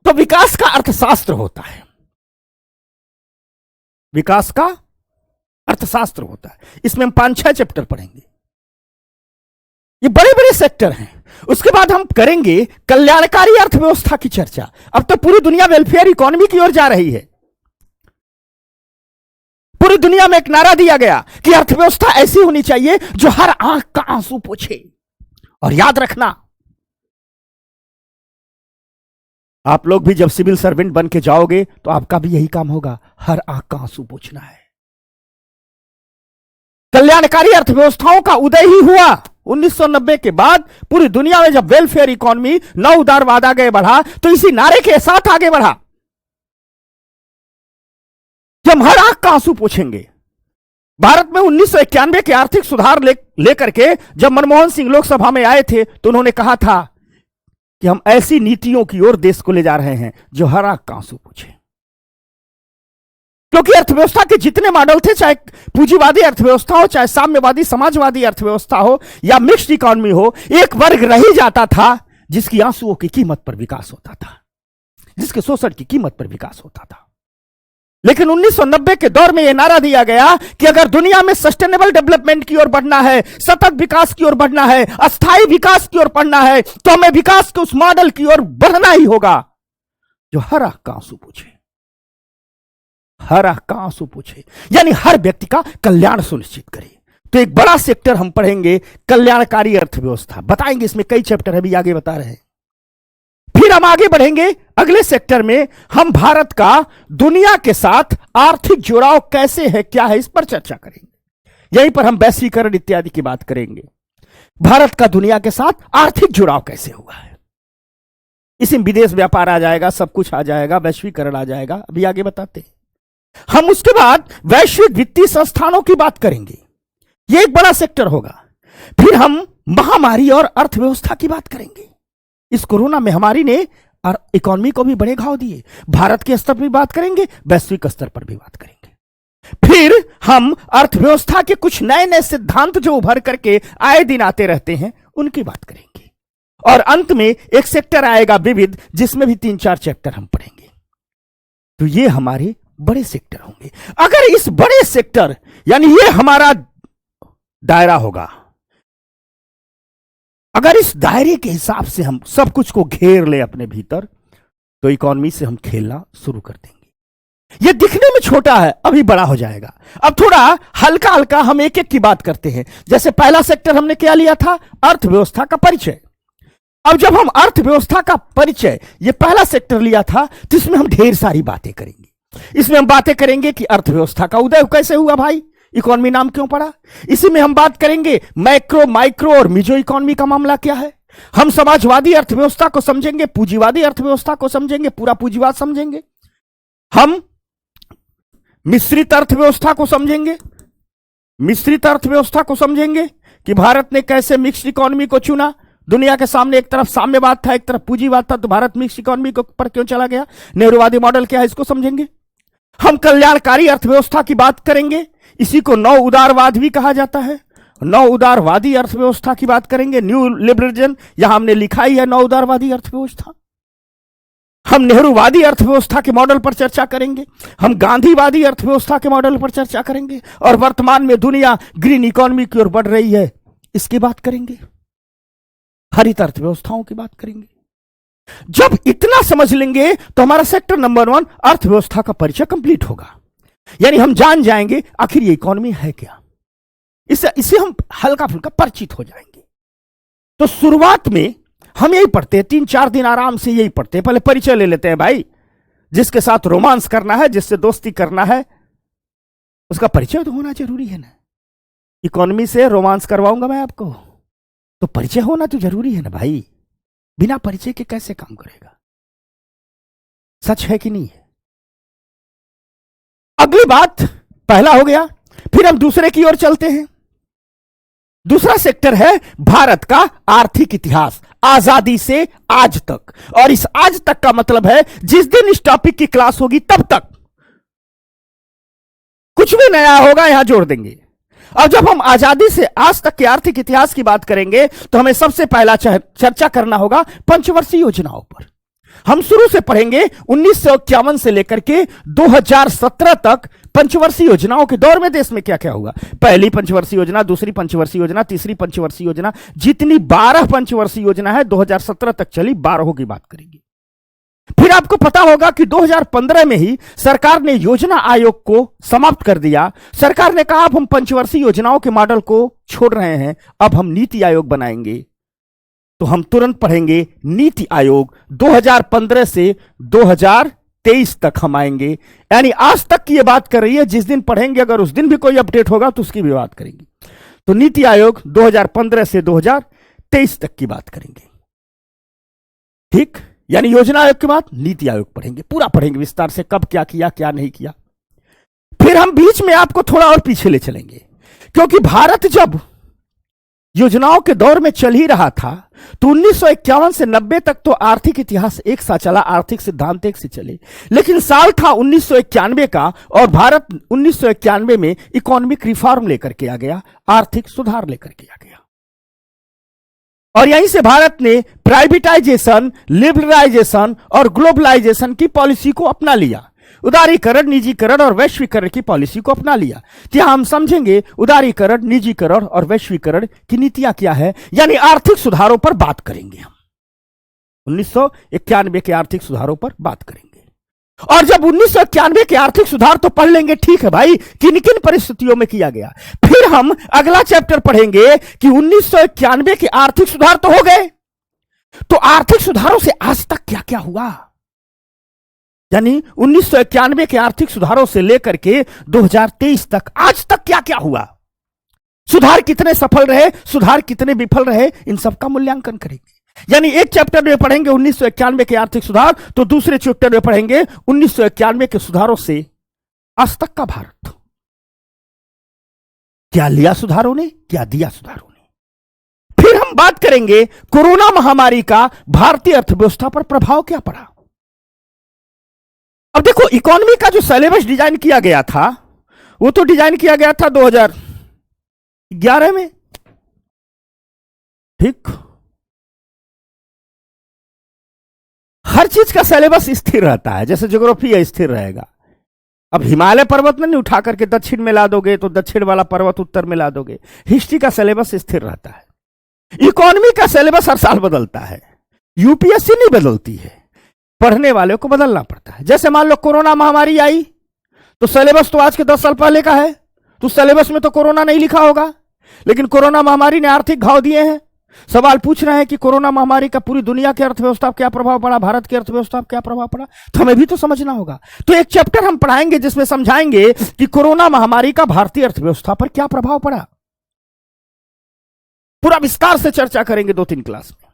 तो विकास का अर्थशास्त्र होता है, विकास का अर्थशास्त्र होता है। इसमें हम 5-6 चैप्टर पढ़ेंगे, ये बड़े बड़े सेक्टर हैं। उसके बाद हम करेंगे कल्याणकारी अर्थव्यवस्था की चर्चा। अब तो पूरी दुनिया वेलफेयर इकोनॉमी की ओर जा रही है। पूरी दुनिया में एक नारा दिया गया कि अर्थव्यवस्था ऐसी होनी चाहिए जो हर आंख का आंसू पोंछे। और याद रखना, आप लोग भी जब सिविल सर्वेंट बन के जाओगे तो आपका भी यही काम होगा, हर आंख का आंसू पोंछना है। कल्याणकारी अर्थव्यवस्थाओं का उदय ही हुआ 1990 के बाद। पूरी दुनिया में जब वेलफेयर इकोनॉमी, नव उदारवाद आगे बढ़ा, तो इसी नारे के साथ आगे बढ़ा कि हम हर आंख का आंसू पोंछेंगे। भारत में 1991 के आर्थिक सुधार लेकर के जब मनमोहन सिंह लोकसभा में आए थे तो उन्होंने कहा था कि हम ऐसी नीतियों की ओर देश को ले जा रहे हैं जो हर आंख का आंसू पोंछे। क्योंकि अर्थव्यवस्था के जितने मॉडल थे, चाहे पूंजीवादी अर्थव्यवस्था हो, चाहे साम्यवादी समाजवादी अर्थव्यवस्था हो या मिक्स्ड इकोनॉमी हो, एक वर्ग रह ही जाता था जिसकी आंसुओं की कीमत पर विकास होता था, जिसके शोषण की कीमत पर विकास होता था। लेकिन 1990 के दौर में यह नारा दिया गया कि अगर दुनिया में सस्टेनेबल डेवलपमेंट की ओर बढ़ना है, सतत विकास की ओर बढ़ना है, अस्थायी विकास की ओर बढ़ना है, तो हमें विकास के उस मॉडल की ओर बढ़ना ही होगा जो हर आंख का आंसू पूछे, हर आंख का आंसू पूछे, यानी हर व्यक्ति का कल्याण सुनिश्चित करे। तो एक बड़ा सेक्टर हम पढ़ेंगे कल्याणकारी अर्थव्यवस्था, बताएंगे इसमें कई चैप्टर है, अभी आगे बता रहे हैं। फिर हम आगे बढ़ेंगे अगले सेक्टर में, हम भारत का दुनिया के साथ आर्थिक जुड़ाव कैसे है, क्या है, इस पर चर्चा करेंगे। यहीं पर हम वैश्वीकरण इत्यादि की बात करेंगे। भारत का दुनिया के साथ आर्थिक जुड़ाव कैसे हुआ है, इसमें विदेश व्यापार आ जाएगा, सब कुछ आ जाएगा, वैश्वीकरण आ जाएगा, अभी आगे बताते हैं। हम उसके बाद वैश्विक वित्तीय संस्थानों की बात करेंगे, यह एक बड़ा सेक्टर होगा। फिर हम महामारी और अर्थव्यवस्था की बात करेंगे। इस कोरोना महामारी ने और इकोनॉमी को भी बड़े घाव दिए। भारत के स्तर पर भी बात करेंगे, वैश्विक स्तर पर भी बात करेंगे। फिर हम अर्थव्यवस्था के कुछ नए नए सिद्धांत जो उभर करके आए दिन आते रहते हैं, उनकी बात करेंगे। और अंत में एक सेक्टर आएगा विविध, जिसमें भी 3-4 चैप्टर हम पढ़ेंगे। तो ये हमारे बड़े सेक्टर होंगे। अगर इस बड़े सेक्टर, यानी ये हमारा दायरा होगा, अगर इस दायरे के हिसाब से हम सब कुछ को घेर ले अपने भीतर, तो इकोनॉमी से हम खेलना शुरू कर देंगे। यह दिखने में छोटा है, अभी बड़ा हो जाएगा। अब थोड़ा हल्का हल्का हम एक एक की बात करते हैं। जैसे पहला सेक्टर हमने क्या लिया था, अर्थव्यवस्था का परिचय। अब जब हम अर्थव्यवस्था का परिचय, यह पहला सेक्टर लिया था, तो इसमें हम ढेर सारी बातें करेंगे। इसमें हम बातें करेंगे कि अर्थव्यवस्था का उदय कैसे हुआ भाई, इकोनॉमी नाम क्यों पड़ा। इसी में हम बात करेंगे मैक्रो, माइक्रो और मिजो इकोनॉमी का मामला क्या है। हम समाजवादी अर्थव्यवस्था को समझेंगे, पूंजीवादी अर्थव्यवस्था को समझेंगे, पूरा पूंजीवाद समझेंगे। हम मिश्रित अर्थव्यवस्था को समझेंगे, मिश्रित अर्थव्यवस्था को समझेंगे कि भारत ने कैसे मिक्स्ड इकोनॉमी को चुना। दुनिया के सामने एक तरफ साम्यवाद था, एक तरफ पूंजीवाद था, तो भारत मिक्स्ड इकोनॉमी पर क्यों चला गया, नेहरूवादी मॉडल क्या है, इसको समझेंगे। हम कल्याणकारी अर्थव्यवस्था की बात करेंगे, इसी को नव उदारवाद भी कहा जाता है। नव उदारवादी अर्थव्यवस्था की बात करेंगे, न्यू लिबरलिज्म, यहां हमने लिखा ही है नव उदारवादी अर्थव्यवस्था। हम नेहरूवादी अर्थव्यवस्था के मॉडल पर चर्चा करेंगे, हम गांधीवादी अर्थव्यवस्था के मॉडल पर चर्चा करेंगे, और वर्तमान में दुनिया ग्रीन इकोनॉमी की ओर बढ़ रही है, इसकी बात करेंगे। हरित अर्थव्यवस्थाओं की बात करेंगे। जब इतना समझ लेंगे तो हमारा सेक्टर नंबर 1 अर्थव्यवस्था का परिचय कंप्लीट होगा। यानी हम जान जाएंगे आखिर ये इकोनॉमी है क्या, इससे हम हल्का फुल्का परिचित हो जाएंगे। तो शुरुआत में हम यही पढ़ते हैं, 3-4 दिन आराम से यही पढ़ते हैं। पहले परिचय ले लेते हैं भाई, जिसके साथ रोमांस करना है, जिससे दोस्ती करना है, उसका परिचय तो होना जरूरी है ना। इकोनॉमी से रोमांस करवाऊंगा मैं आपको, तो परिचय होना तो जरूरी है ना भाई। बिना परिचय के कैसे काम करेगा, सच है कि नहीं है। अगली बात, पहला हो गया। फिर हम दूसरे की ओर चलते हैं। दूसरा सेक्टर है भारत का आर्थिक इतिहास, आजादी से आज तक। और इस आज तक का मतलब है जिस दिन इस टॉपिक की क्लास होगी तब तक कुछ भी नया होगा यहां जोड़ देंगे। और जब हम आजादी से आज तक के आर्थिक इतिहास की बात करेंगे, तो हमें सबसे पहला चर्चा करना होगा पंचवर्षीय योजनाओं पर। हम शुरू से पढ़ेंगे 1951 से लेकर के 2017 तक पंचवर्षीय योजनाओं के दौर में देश में क्या क्या हुआ। पहली पंचवर्षीय योजना, दूसरी पंचवर्षीय योजना, तीसरी पंचवर्षीय योजना, जितनी 12 पंचवर्षीय योजना है 2017 तक चली, 12 की बात करेंगे। फिर आपको पता होगा कि 2015 में ही सरकार ने योजना आयोग को समाप्त कर दिया। सरकार ने कहा अब हम पंचवर्षीय योजनाओं के मॉडल को छोड़ रहे हैं, अब हम नीति आयोग बनाएंगे। तो हम तुरंत पढ़ेंगे नीति आयोग। 2015 से 2023 तक हम आएंगे, यानी आज तक की यह बात कर रही है। जिस दिन पढ़ेंगे अगर उस दिन भी कोई अपडेट होगा तो उसकी भी बात करेंगे। तो नीति आयोग 2015 से 2023 तक की बात करेंगे, ठीक। यानी योजना आयोग के बाद नीति आयोग पढ़ेंगे, पूरा पढ़ेंगे विस्तार से, कब क्या किया क्या नहीं किया। फिर हम बीच में आपको थोड़ा और पीछे ले चलेंगे, क्योंकि भारत जब योजनाओं के दौर में चल ही रहा था, तो 1951 से 90 तक तो आर्थिक इतिहास एक सा चला, आर्थिक सिद्धांत एक से चले। लेकिन साल था 1991 का, और भारत 1991 में इकोनॉमिक रिफॉर्म लेकर के आ गया, आर्थिक सुधार लेकर के आ गया। और यहीं से भारत ने प्राइवेटाइजेशन, लिबरलाइजेशन और ग्लोबलाइजेशन की पॉलिसी को अपना लिया। उदारीकरण, निजीकरण और वैश्वीकरण की पॉलिसी को अपना लिया। यहां हम समझेंगे उदारीकरण, निजीकरण और वैश्वीकरण की नीतियां क्या है, यानी आर्थिक सुधारों पर बात करेंगे। हम 1991 के आर्थिक सुधारों पर बात करेंगे। और जब 1991 के आर्थिक सुधार तो पढ़ लेंगे, ठीक है भाई, किन किन परिस्थितियों में किया गया, फिर हम अगला चैप्टर पढ़ेंगे कि 1991 के आर्थिक सुधार तो हो गए, तो आर्थिक सुधारों से आज तक क्या क्या हुआ, यानी 1991 के आर्थिक सुधारों से लेकर के 2023 तक आज तक क्या क्या हुआ, सुधार कितने सफल रहे, सुधार कितने विफल रहे, इन सब का मूल्यांकन करेंगे। यानी एक चैप्टर में पढ़ेंगे 1991 के आर्थिक सुधार, तो दूसरे चैप्टर में पढ़ेंगे 1991 के सुधारों से आज तक का भारत, क्या लिया सुधारों ने, क्या दिया सुधारों ने। फिर हम बात करेंगे कोरोना महामारी का भारतीय अर्थव्यवस्था पर प्रभाव क्या पड़ा। अब देखो, इकोनॉमी का जो सिलेबस डिजाइन किया गया था वो तो डिजाइन किया गया था 2011 में, ठीक। हर चीज का सिलेबस स्थिर रहता है, जैसे ज्योग्राफी है स्थिर रहेगा। अब हिमालय पर्वत में नहीं उठा करके दक्षिण में ला दोगे तो दक्षिण वाला पर्वत उत्तर में ला दोगे। हिस्ट्री का सिलेबस स्थिर रहता है, इकोनॉमी का सिलेबस हर साल बदलता है, यूपीएससी नहीं बदलती है, पढ़ने वाले को बदलना पड़ता है। जैसे मान लो कोरोना महामारी आई तो सिलेबस तो आज के 10 साल पहले का है, तो सिलेबस में तो कोरोना नहीं लिखा होगा, लेकिन कोरोना महामारी ने आर्थिक घाव दिए हैं। सवाल पूछ रहे हैं कि कोरोना महामारी का पूरी दुनिया की अर्थव्यवस्था पर क्या प्रभाव पड़ा, भारत की अर्थव्यवस्था पर क्या प्रभाव पड़ा, तो हमें भी तो समझना होगा। तो एक चैप्टर हम पढ़ाएंगे जिसमें समझाएंगे कि कोरोना महामारी का भारतीय अर्थव्यवस्था पर क्या प्रभाव पड़ा, पूरा विस्तार से चर्चा करेंगे 2-3 क्लास में।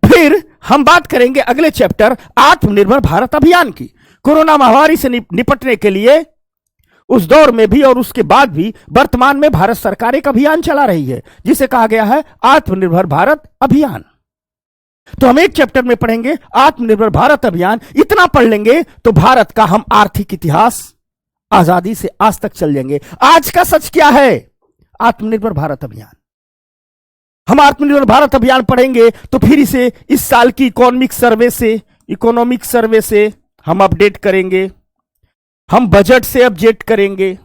फिर हम बात करेंगे अगले चैप्टर आत्मनिर्भर भारत अभियान की। कोरोना महामारी से निपटने के लिए उस दौर में भी और उसके बाद भी वर्तमान में भारत सरकार एक अभियान चला रही है जिसे कहा गया है आत्मनिर्भर भारत अभियान। तो हम एक चैप्टर में पढ़ेंगे आत्मनिर्भर भारत अभियान। इतना पढ़ लेंगे तो भारत का हम आर्थिक इतिहास आजादी से आज तक चल जाएंगे। आज का सच क्या है, आत्मनिर्भर भारत अभियान। हम आत्मनिर्भर भारत अभियान पढ़ेंगे तो फिर इसे इस साल की इकोनॉमिक सर्वे से हम अपडेट करेंगे, हम बजट से अपडेट करेंगे,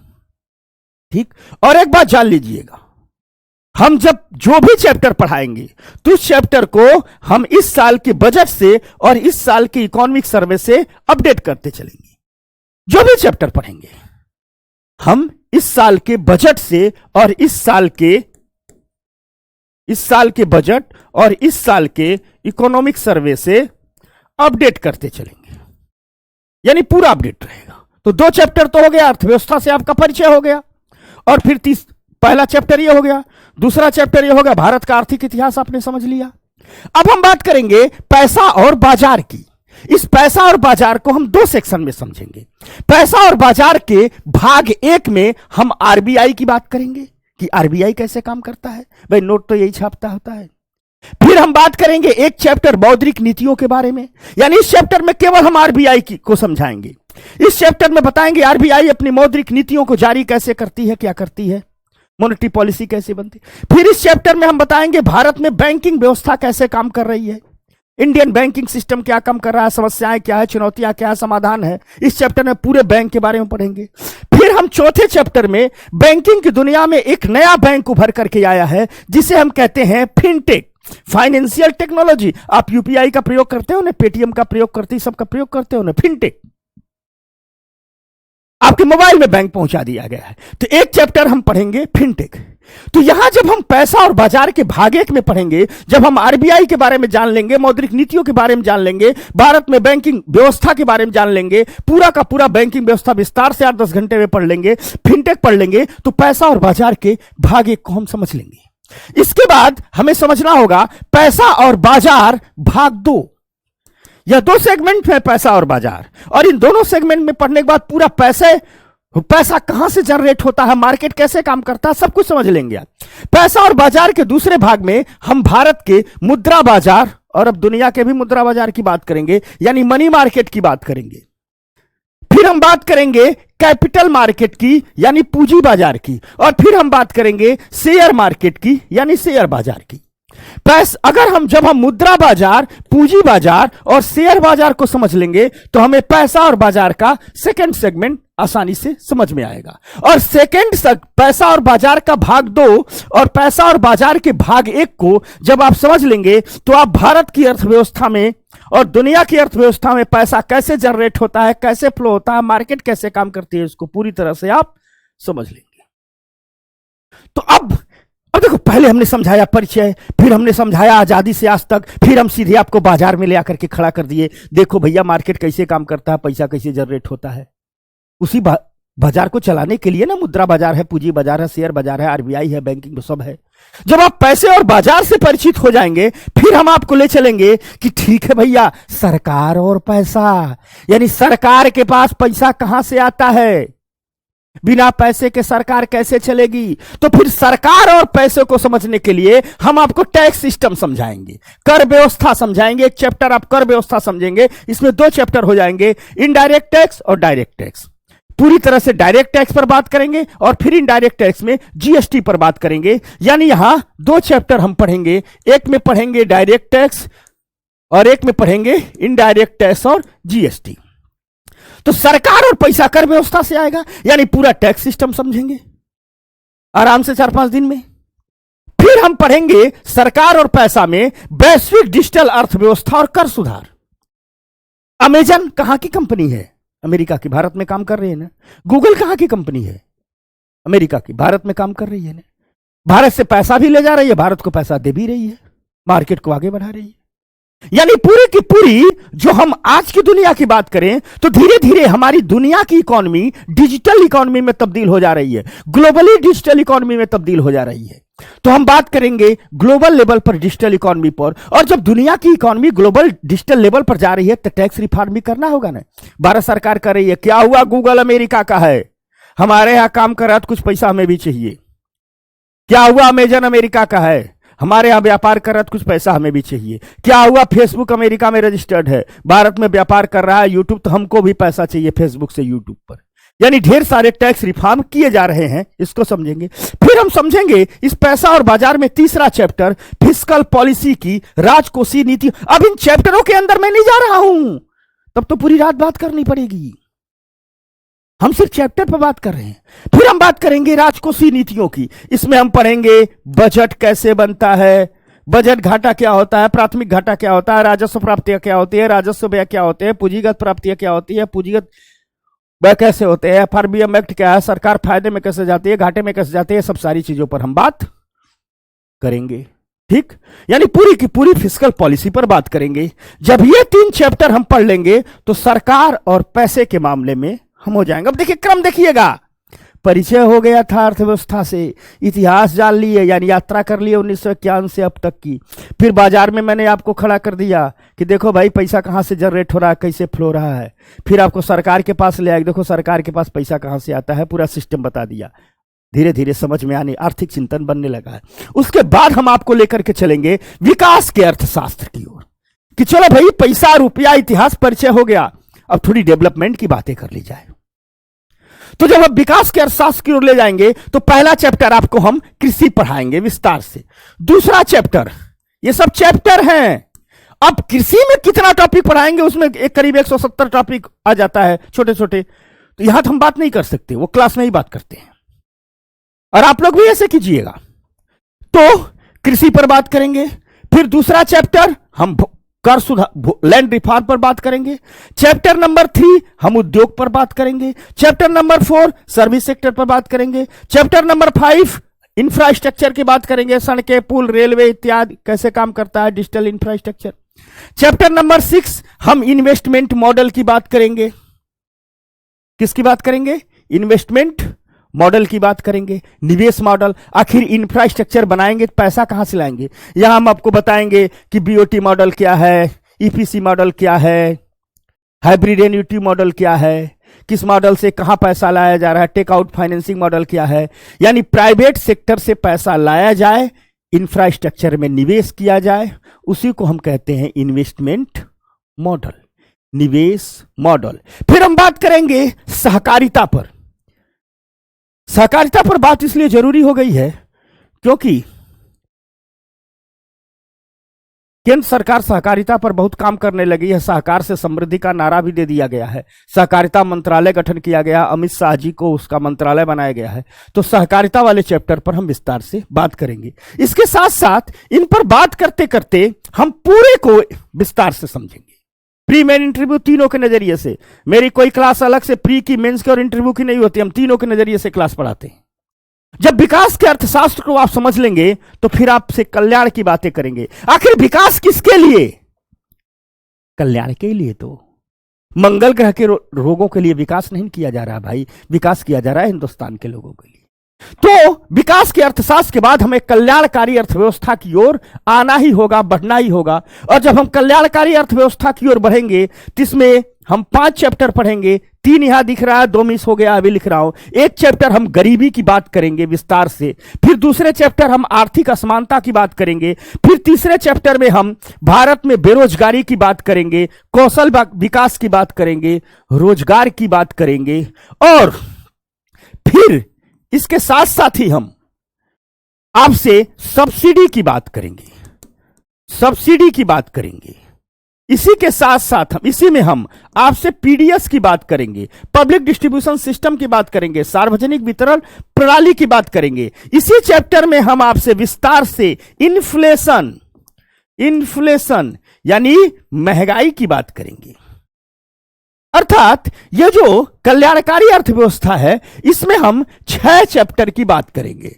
ठीक। और एक बात जान लीजिएगा, हम जब जो भी चैप्टर पढ़ाएंगे तो उस चैप्टर को हम इस साल के बजट से और इस साल के इकोनॉमिक सर्वे से अपडेट करते चलेंगे। जो भी चैप्टर पढ़ेंगे हम इस साल के बजट से और इस साल के बजट और इस साल के इकोनॉमिक सर्वे से अपडेट करते चलेंगे, यानी पूरा अपडेट रहेगा। तो 2 चैप्टर तो हो गया, अर्थव्यवस्था से आपका परिचय हो गया, और फिर पहला चैप्टर ये हो गया, दूसरा चैप्टर ये हो गया भारत का आर्थिक इतिहास आपने समझ लिया। अब हम बात करेंगे पैसा और बाजार की। इस पैसा और बाजार को हम 2 सेक्शन में समझेंगे। पैसा और बाजार के भाग 1 में हम आरबीआई की बात करेंगे कि आरबीआई कैसे काम करता है, भाई नोट तो यही छापता होता है। फिर हम बात करेंगे एक चैप्टर मौद्रिक नीतियों के बारे में, यानी इस चैप्टर में केवल हम आरबीआई को समझाएंगे। इस चैप्टर में बताएंगे आरबीआई अपनी मौद्रिक नीतियों को जारी कैसे करती है, क्या करती है, मॉनेटरी पॉलिसी कैसे बनती है। फिर इस चैप्टर में हम बताएंगे भारत में बैंकिंग व्यवस्था कैसे काम कर रही है, इंडियन बैंकिंग सिस्टम क्या काम कर रहा है, समस्याएं क्या है, चुनौतियां क्या है, समाधान है। इस चैप्टर में पूरे बैंक के बारे में पढ़ेंगे। फिर हम चौथे चैप्टर में बैंकिंग की दुनिया में एक नया बैंक उभर करके आया है जिसे हम कहते हैं फिनटेक, फाइनेंशियल टेक्नोलॉजी। आप यूपीआई का प्रयोग करते हो ना, पेटीएम का प्रयोग करते, सबका प्रयोग करते हो ना, फिनटेक आपके मोबाइल में बैंक पहुंचा दिया गया है। तो एक चैप्टर हम पढ़ेंगे फिनटेक। तो यहां जब हम पैसा और बाजार के भाग 1 में पढ़ेंगे, जब हम आरबीआई के बारे में जान लेंगे, मौद्रिक नीतियों के बारे में जान लेंगे, भारत में बैंकिंग व्यवस्था के बारे में जान लेंगे, पूरा का पूरा बैंकिंग व्यवस्था विस्तार से 8-10 घंटे में पढ़ लेंगे, फिनटेक पढ़ लेंगे, तो पैसा और बाजार के भाग 1 को हम समझ लेंगे। इसके बाद हमें समझना होगा पैसा और बाजार भाग 2। यह 2 सेगमेंट है पैसा और बाजार, और इन दोनों सेगमेंट में पढ़ने के बाद पूरा पैसा कहां से जनरेट होता है, मार्केट कैसे काम करता है, सब कुछ समझ लेंगे आप। पैसा और बाजार के दूसरे भाग में हम भारत के मुद्रा बाजार और अब दुनिया के भी मुद्रा बाजार की बात करेंगे, यानी मनी मार्केट की बात करेंगे। फिर हम बात करेंगे कैपिटल मार्केट की, यानी पूंजी बाजार की, और फिर हम बात करेंगे शेयर मार्केट की, यानी शेयर बाजार की। अगर जब हम मुद्रा बाजार, पूंजी बाजार और शेयर बाजार को समझ लेंगे तो हमें पैसा और बाजार का सेकंड सेगमेंट आसानी से समझ में आएगा। और पैसा और बाजार का भाग 2 और पैसा और बाजार के भाग 1 को जब आप समझ लेंगे तो आप भारत की अर्थव्यवस्था में और दुनिया की अर्थव्यवस्था में पैसा कैसे जनरेट होता है, कैसे फ्लो होता है, मार्केट कैसे काम करती है, इसको पूरी तरह से आप समझ लेंगे। तो अब देखो, पहले हमने समझाया परिचय, फिर हमने समझाया आजादी से आज तक, फिर हम सीधे आपको बाजार में ले आकर के खड़ा कर दिए। देखो भैया, मार्केट कैसे काम करता है, पैसा कैसे जनरेट होता है। उसी बाजार को चलाने के लिए ना मुद्रा बाजार है, पूंजी बाजार है, शेयर बाजार है, आरबीआई है, बैंकिंग सब है। जब आप पैसे और बाजार से परिचित हो जाएंगे, फिर हम आपको ले चलेंगे कि ठीक है भैया, सरकार और पैसा, यानी सरकार के पास पैसा कहां से आता है, बिना पैसे के सरकार कैसे चलेगी। तो फिर सरकार और पैसे को समझने के लिए हम आपको टैक्स सिस्टम समझाएंगे, कर व्यवस्था समझाएंगे। एक चैप्टर आप कर व्यवस्था समझेंगे, इसमें 2 चैप्टर हो जाएंगे, इनडायरेक्ट टैक्स और डायरेक्ट टैक्स। पूरी तरह से डायरेक्ट टैक्स पर बात करेंगे और फिर इनडायरेक्ट टैक्स में जीएसटी पर बात करेंगे। यानी यहां 2 चैप्टर हम पढ़ेंगे, एक में पढ़ेंगे डायरेक्ट टैक्स और एक में पढ़ेंगे इनडायरेक्ट टैक्स और जीएसटी। तो सरकार और पैसा कर व्यवस्था से आएगा, यानी पूरा टैक्स सिस्टम समझेंगे आराम से 4-5 दिन में। फिर हम पढ़ेंगे सरकार और पैसा में वैश्विक डिजिटल अर्थव्यवस्था और कर सुधार। अमेजन कहां की कंपनी है? अमेरिका की, भारत में काम कर रही है ना। गूगल कहां की कंपनी है? अमेरिका की, भारत में काम कर रही है ना। भारत से पैसा भी ले जा रही है, भारत को पैसा दे भी रही है, मार्केट को आगे बढ़ा रही है। यानी पूरी की पूरी जो हम आज की दुनिया की बात करें तो धीरे धीरे हमारी दुनिया की इकोनॉमी डिजिटल इकोनॉमी में तब्दील हो जा रही है, ग्लोबली डिजिटल इकोनॉमी में तब्दील हो जा रही है। तो हम बात करेंगे ग्लोबल लेवल पर डिजिटल इकोनॉमी पर। और जब दुनिया की इकोनॉमी ग्लोबल डिजिटल लेवल पर जा रही है तो टैक्स रिफॉर्म भी करना होगा ना। भारत सरकार कर रही है, क्या हुआ, गूगल अमेरिका का है, हमारे यहां काम कर रहा है तो कुछ पैसा हमें भी चाहिए। क्या हुआ, अमेजन अमेरिका का है, हमारे यहां व्यापार कर रहा है तो कुछ पैसा हमें भी चाहिए। क्या हुआ, फेसबुक अमेरिका में रजिस्टर्ड है, भारत में व्यापार कर रहा है, यूट्यूब, तो हमको भी पैसा चाहिए फेसबुक से यूट्यूब पर। यानी ढेर सारे टैक्स रिफॉर्म किए जा रहे हैं, इसको समझेंगे। फिर हम समझेंगे इस पैसा और बाजार में तीसरा चैप्टर फिस्कल पॉलिसी की राजकोषीय नीति। अब इन चैप्टरों के अंदर मैं नहीं जा रहा हूं, तब तो पूरी रात बात करनी पड़ेगी, हम सिर्फ चैप्टर पर बात कर रहे हैं। फिर हम बात करेंगे राजकोषीय नीतियों की, इसमें हम पढ़ेंगे बजट कैसे बनता है, बजट घाटा क्या होता है, प्राथमिक घाटा क्या होता है, राजस्व प्राप्तियां क्या होती है, राजस्व व्यय क्या होते हैं, पूंजीगत प्राप्तियां क्या होती है, पूंजीगत व्यय कैसे होते हैं, एफआरबीएम एक्ट क्या है, सरकार फायदे में कैसे जाती है, घाटे में कैसे जाती है, सब सारी चीजों पर हम बात करेंगे। ठीक, यानी पूरी की पूरी फिस्कल पॉलिसी पर बात करेंगे। जब ये 3 चैप्टर हम पढ़ लेंगे तो सरकार और पैसे के मामले में हम हो जाएंगे। अब देखिए क्रम देखिएगा, परिचय हो गया था अर्थव्यवस्था से, इतिहास जान लिए, यानी यात्रा कर लिए 1951 से अब तक की। फिर बाजार में मैंने आपको खड़ा कर दिया कि देखो भाई पैसा कहां से जनरेट हो रहा है, कैसे फ्लो रहा है। फिर आपको सरकार के पास ले आए, देखो सरकार के पास पैसा कहां से आता है, पूरा सिस्टम बता दिया। धीरे धीरे समझ में आने, आर्थिक चिंतन बनने लगा है। उसके बाद हम आपको लेकर के चलेंगे विकास के अर्थशास्त्र की ओर कि चलो भाई पैसा, रुपया, इतिहास परिचय हो गया, अब थोड़ी डेवलपमेंट की बातें कर ली जाए। तो जब हम विकास के अर्थशास्त्र की ओर ले जाएंगे तो पहला चैप्टर आपको हम कृषि पढ़ाएंगे विस्तार से। दूसरा चैप्टर, ये सब चैप्टर हैं। अब कृषि में कितना टॉपिक पढ़ाएंगे, उसमें एक करीब 170 टॉपिक आ जाता है छोटे छोटे, तो यहां तो हम बात नहीं कर सकते, वो क्लास में ही बात करते हैं। और आप लोग भी ऐसे कीजिएगा। तो कृषि पर बात करेंगे, फिर दूसरा चैप्टर हम कर सुधार, लैंड रिफॉर्म पर बात करेंगे। चैप्टर नंबर 3 हम उद्योग पर बात करेंगे। चैप्टर नंबर 4 सर्विस सेक्टर पर बात करेंगे। चैप्टर नंबर 5 इंफ्रास्ट्रक्चर की बात करेंगे, सड़कें, पुल, रेलवे इत्यादि कैसे काम करता है, डिजिटल इंफ्रास्ट्रक्चर। चैप्टर नंबर 6 हम इन्वेस्टमेंट मॉडल की बात करेंगे। किसकी बात करेंगे? इन्वेस्टमेंट मॉडल की बात करेंगे, निवेश मॉडल। आखिर इंफ्रास्ट्रक्चर बनाएंगे तो पैसा कहां से लाएंगे, यहां हम आपको बताएंगे कि बीओटी मॉडल क्या है, ईपीसी मॉडल क्या है, हाइब्रिड एन्युटी मॉडल क्या है, किस मॉडल से कहां पैसा लाया जा रहा है, टेक आउट फाइनेंसिंग मॉडल क्या है। यानी प्राइवेट सेक्टर से पैसा लाया जाए, इंफ्रास्ट्रक्चर में निवेश किया जाए, उसी को हम कहते हैं इन्वेस्टमेंट मॉडल, निवेश मॉडल। फिर हम बात करेंगे सहकारिता पर। सहकारिता पर बात इसलिए जरूरी हो गई है क्योंकि केंद्र सरकार सहकारिता पर बहुत काम करने लगी है। सहकार से समृद्धि का नारा भी दे दिया गया है। सहकारिता मंत्रालय गठन किया गया, अमित शाह जी को उसका मंत्रालय बनाया गया है। तो सहकारिता वाले चैप्टर पर हम विस्तार से बात करेंगे। इसके साथ साथ इन पर बात करते करते हम पूरे को विस्तार से समझेंगे। प्री मेन इंटरव्यू तीनों के नजरिए से। मेरी कोई क्लास अलग से प्री की, मेंस की और इंटरव्यू की नहीं होती, हम तीनों के नजरिए से क्लास पढ़ाते हैं। जब विकास के अर्थशास्त्र को आप समझ लेंगे तो फिर आपसे कल्याण की बातें करेंगे। आखिर विकास किसके लिए? कल्याण के लिए। तो मंगल ग्रह के रोगों के लिए विकास नहीं किया जा रहा भाई, विकास किया जा रहा है हिंदुस्तान के लोगों के लिए। तो विकास के अर्थशास्त्र के बाद हमें कल्याणकारी अर्थव्यवस्था की ओर आना ही होगा, बढ़ना ही होगा। और जब हम कल्याणकारी अर्थव्यवस्था की ओर बढ़ेंगे तो इसमें हम 5 चैप्टर पढ़ेंगे। 3 यहां दिख रहा है, 2 मिस हो गया, अभी लिख रहा हूं। एक चैप्टर हम गरीबी की बात करेंगे विस्तार से, फिर दूसरे चैप्टर हम आर्थिक असमानता की बात करेंगे, फिर तीसरे चैप्टर में हम भारत में बेरोजगारी की बात करेंगे, कौशल विकास की बात करेंगे, रोजगार की बात करेंगे, और फिर इसके साथ साथ ही हम आपसे सब्सिडी की बात करेंगे, सब्सिडी की बात करेंगे। इसी के साथ साथ हम आपसे पीडीएस की बात करेंगे, पब्लिक डिस्ट्रीब्यूशन सिस्टम की बात करेंगे, सार्वजनिक वितरण प्रणाली की बात करेंगे। इसी चैप्टर में हम आपसे विस्तार से इन्फ्लेशन यानी महंगाई की बात करेंगे। अर्थात यह जो कल्याणकारी अर्थव्यवस्था है, इसमें हम 6 चैप्टर की बात करेंगे,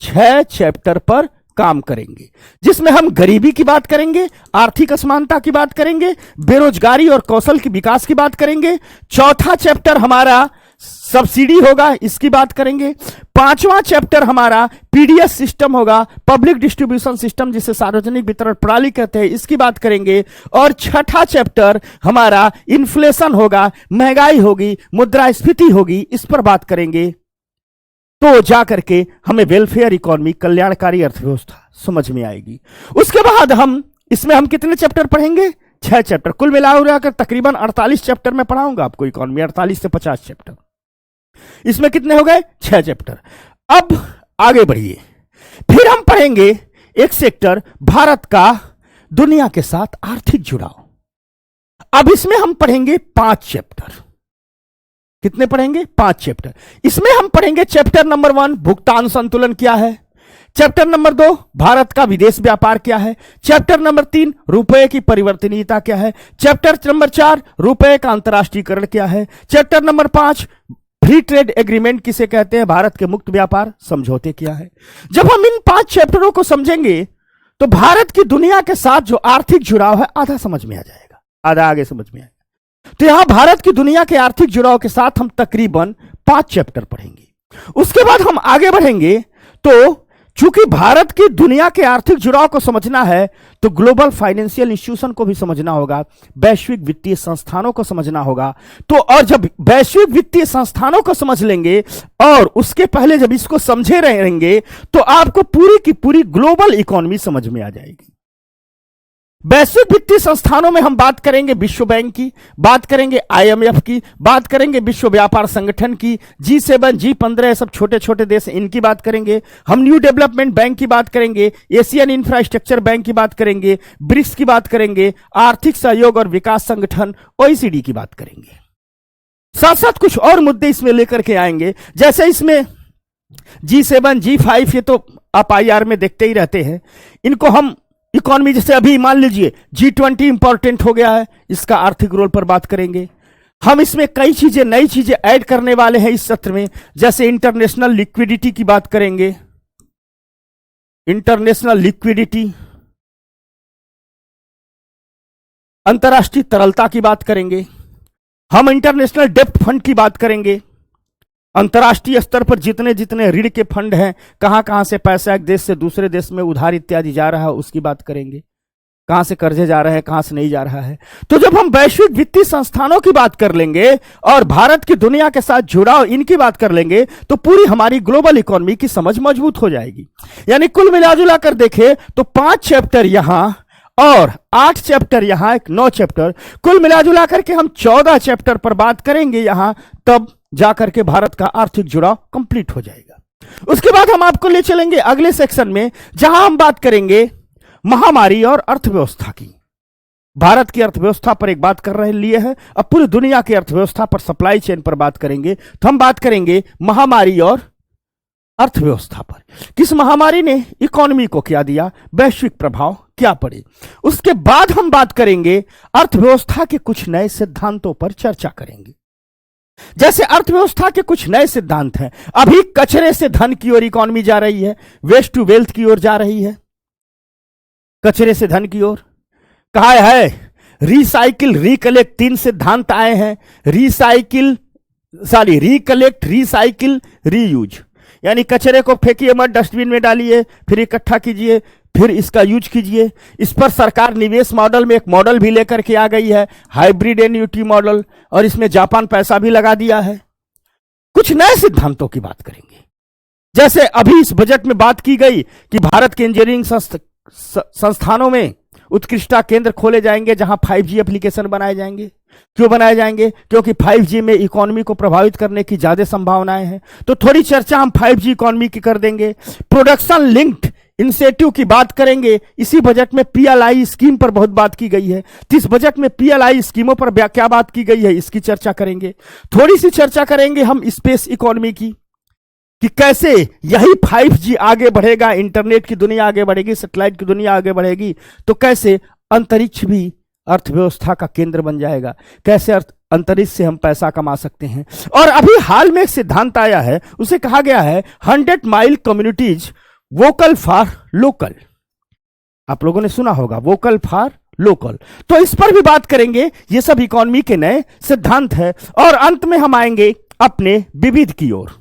6 चैप्टर पर काम करेंगे, जिसमें हम गरीबी की बात करेंगे, आर्थिक असमानता की बात करेंगे, बेरोजगारी और कौशल के विकास की बात करेंगे। चौथा चैप्टर हमारा सब्सिडी होगा, इसकी बात करेंगे। 5वां चैप्टर हमारा पीडीएस सिस्टम होगा, पब्लिक डिस्ट्रीब्यूशन सिस्टम जिसे सार्वजनिक वितरण प्रणाली कहते हैं, इसकी बात करेंगे। और 6ठा चैप्टर हमारा इन्फ्लेशन होगा, महंगाई होगी, मुद्रास्फीति होगी, इस पर बात करेंगे। तो जाकर के हमें वेलफेयर इकोनॉमी, कल्याणकारी अर्थव्यवस्था समझ में आएगी। उसके बाद हम कितने चैप्टर पढ़ेंगे? 6 चैप्टर। कुल मिलाकर तकरीबन 48 चैप्टर में पढ़ाऊंगा आपको इकोनॉमी, 48 से 50 चैप्टर। इसमें कितने हो गए? 6 चैप्टर। अब आगे बढ़िए, फिर हम पढ़ेंगे एक सेक्टर, भारत का दुनिया के साथ आर्थिक जुड़ाव। अब इसमें हम पढ़ेंगे 5 चैप्टर। कितने पढ़ेंगे? 5 चैप्टर। इसमें हम पढ़ेंगे चैप्टर नंबर 1 भुगतान संतुलन क्या है, चैप्टर नंबर 2 भारत का विदेश व्यापार क्या है, चैप्टर नंबर 3 रुपए की परिवर्तनीयता क्या है, चैप्टर नंबर 4 रुपए का अंतरराष्ट्रीयकरण क्या है, chapter number 5 free trade agreement किसे कहते हैं, भारत के मुक्त व्यापार समझौते क्या है। जब हम इन 5 चैप्टरों को समझेंगे तो भारत की दुनिया के साथ जो आर्थिक जुड़ाव है आधा समझ में आ जाएगा, आधा आगे समझ में आएगा। तो यहां भारत की दुनिया के आर्थिक जुड़ाव के साथ हम तकरीबन 5 चैप्टर पढ़ेंगे। उसके बाद हम आगे बढ़ेंगे। तो चूंकि भारत की दुनिया के आर्थिक जुड़ाव को समझना है तो ग्लोबल फाइनेंशियल इंस्टीट्यूशन को भी समझना होगा, वैश्विक वित्तीय संस्थानों को समझना होगा। तो और जब वैश्विक वित्तीय संस्थानों को समझ लेंगे और उसके पहले जब इसको समझे रहेंगे तो आपको पूरी की पूरी ग्लोबल इकोनॉमी समझ में आ जाएगी। वैश्विक वित्तीय संस्थानों में हम बात करेंगे विश्व बैंक की, बात करेंगे आईएमएफ की, बात करेंगे विश्व व्यापार संगठन की, G7, G15 सब छोटे छोटे देश इनकी बात करेंगे। हम न्यू डेवलपमेंट बैंक की बात करेंगे, एशियन इंफ्रास्ट्रक्चर बैंक की बात करेंगे, ब्रिक्स की बात करेंगे, आर्थिक सहयोग और विकास संगठन OECD की बात करेंगे। साथ साथ कुछ और मुद्दे इसमें लेकर के आएंगे, जैसे इसमें G7, G5 ये तो आप IR में देखते ही रहते हैं। इनको हम इकोनॉमी, जैसे अभी मान लीजिए G20 इंपॉर्टेंट हो गया है, इसका आर्थिक रोल पर बात करेंगे। हम इसमें कई चीजें, नई चीजें ऐड करने वाले हैं इस सत्र में, जैसे इंटरनेशनल लिक्विडिटी की बात करेंगे, इंटरनेशनल लिक्विडिटी, अंतरराष्ट्रीय तरलता की बात करेंगे, हम इंटरनेशनल डेप्ट फंड की बात करेंगे, अंतर्राष्ट्रीय स्तर पर जितने जितने ऋण के फंड हैं, कहां कहां से पैसा एक देश से दूसरे देश में उधार इत्यादि जा रहा है उसकी बात करेंगे, कहां से कर्जे जा रहे हैं, कहां से नहीं जा रहा है। तो जब हम वैश्विक वित्तीय संस्थानों की बात कर लेंगे और भारत की दुनिया के साथ जुड़ाव इनकी बात कर लेंगे तो पूरी हमारी ग्लोबल इकोनॉमी की समझ मजबूत हो जाएगी। यानी कुल मिलाजुला कर देखें तो 5 चैप्टर यहां और 8 चैप्टर यहां, 9 चैप्टर, कुल मिलाजुला करके हम 14 चैप्टर पर बात करेंगे यहां, तब जाकर के भारत का आर्थिक जुड़ाव कंप्लीट हो जाएगा। उसके बाद हम आपको ले चलेंगे अगले सेक्शन में, जहां हम बात करेंगे महामारी और अर्थव्यवस्था की। भारत की अर्थव्यवस्था पर एक बात कर रहे लिए हैं, अब पूरी दुनिया की अर्थव्यवस्था पर, सप्लाई चेन पर बात करेंगे। तो हम बात करेंगे महामारी और अर्थव्यवस्था पर। किस महामारी ने इकोनॉमी को क्या दिया, वैश्विक प्रभाव क्या पड़े। उसके बाद हम बात करेंगे अर्थव्यवस्था के कुछ नए सिद्धांतों पर चर्चा करेंगे। जैसे अर्थव्यवस्था के कुछ नए सिद्धांत हैं। अभी कचरे से धन की ओर इकोनॉमी जा रही है, वेस्ट टू वेल्थ की ओर जा रही है, कचरे से धन की ओर। कहा है रिसाइकिल रिकलेक्ट, 3 सिद्धांत आए हैं। Recollect, recycle, reuse. यानी कचरे को फेंकिए मत, डस्टबिन में डालिए, फिर इकट्ठा कीजिए, फिर इसका यूज कीजिए। इस पर सरकार निवेश मॉडल में एक मॉडल भी लेकर के आ गई है, हाइब्रिड एन्युटी मॉडल, और इसमें जापान पैसा भी लगा दिया है। कुछ नए सिद्धांतों की बात करेंगे। जैसे अभी इस बजट में बात की गई कि भारत के इंजीनियरिंग संस्थानों में उत्कृष्टता केंद्र खोले जाएंगे जहां 5G एप्लीकेशन बनाए जाएंगे। क्यों बनाए जाएंगे? क्योंकि 5G में इकोनॉमी को प्रभावित करने की ज्यादा संभावनाएं हैं। तो थोड़ी चर्चा हम 5G इकोनॉमी की कर देंगे। प्रोडक्शन लिंक्ड इंसेंटिव की बात करेंगे। इसी बजट में PLI स्कीम पर बहुत बात की गई है। तो इस बजट में PLI स्कीमों पर क्या बात की गई है, इसकी चर्चा करेंगे। थोड़ी सी चर्चा करेंगे हम स्पेस इकोनॉमी की, कि कैसे यही 5G आगे बढ़ेगा, इंटरनेट की दुनिया आगे बढ़ेगी, सैटेलाइट की दुनिया आगे बढ़ेगी, तो कैसे अंतरिक्ष भी अर्थव्यवस्था का केंद्र बन जाएगा, कैसे अंतरिक्ष से हम पैसा कमा सकते हैं। और अभी हाल में एक सिद्धांत आया है, उसे कहा गया है 100 mile communities vocal for local. आप लोगों ने सुना होगा वोकल फॉर लोकल। तो इस पर भी बात करेंगे। ये सब इकोनॉमी के नए सिद्धांत है। और अंत में हम आएंगे अपने विविध की ओर,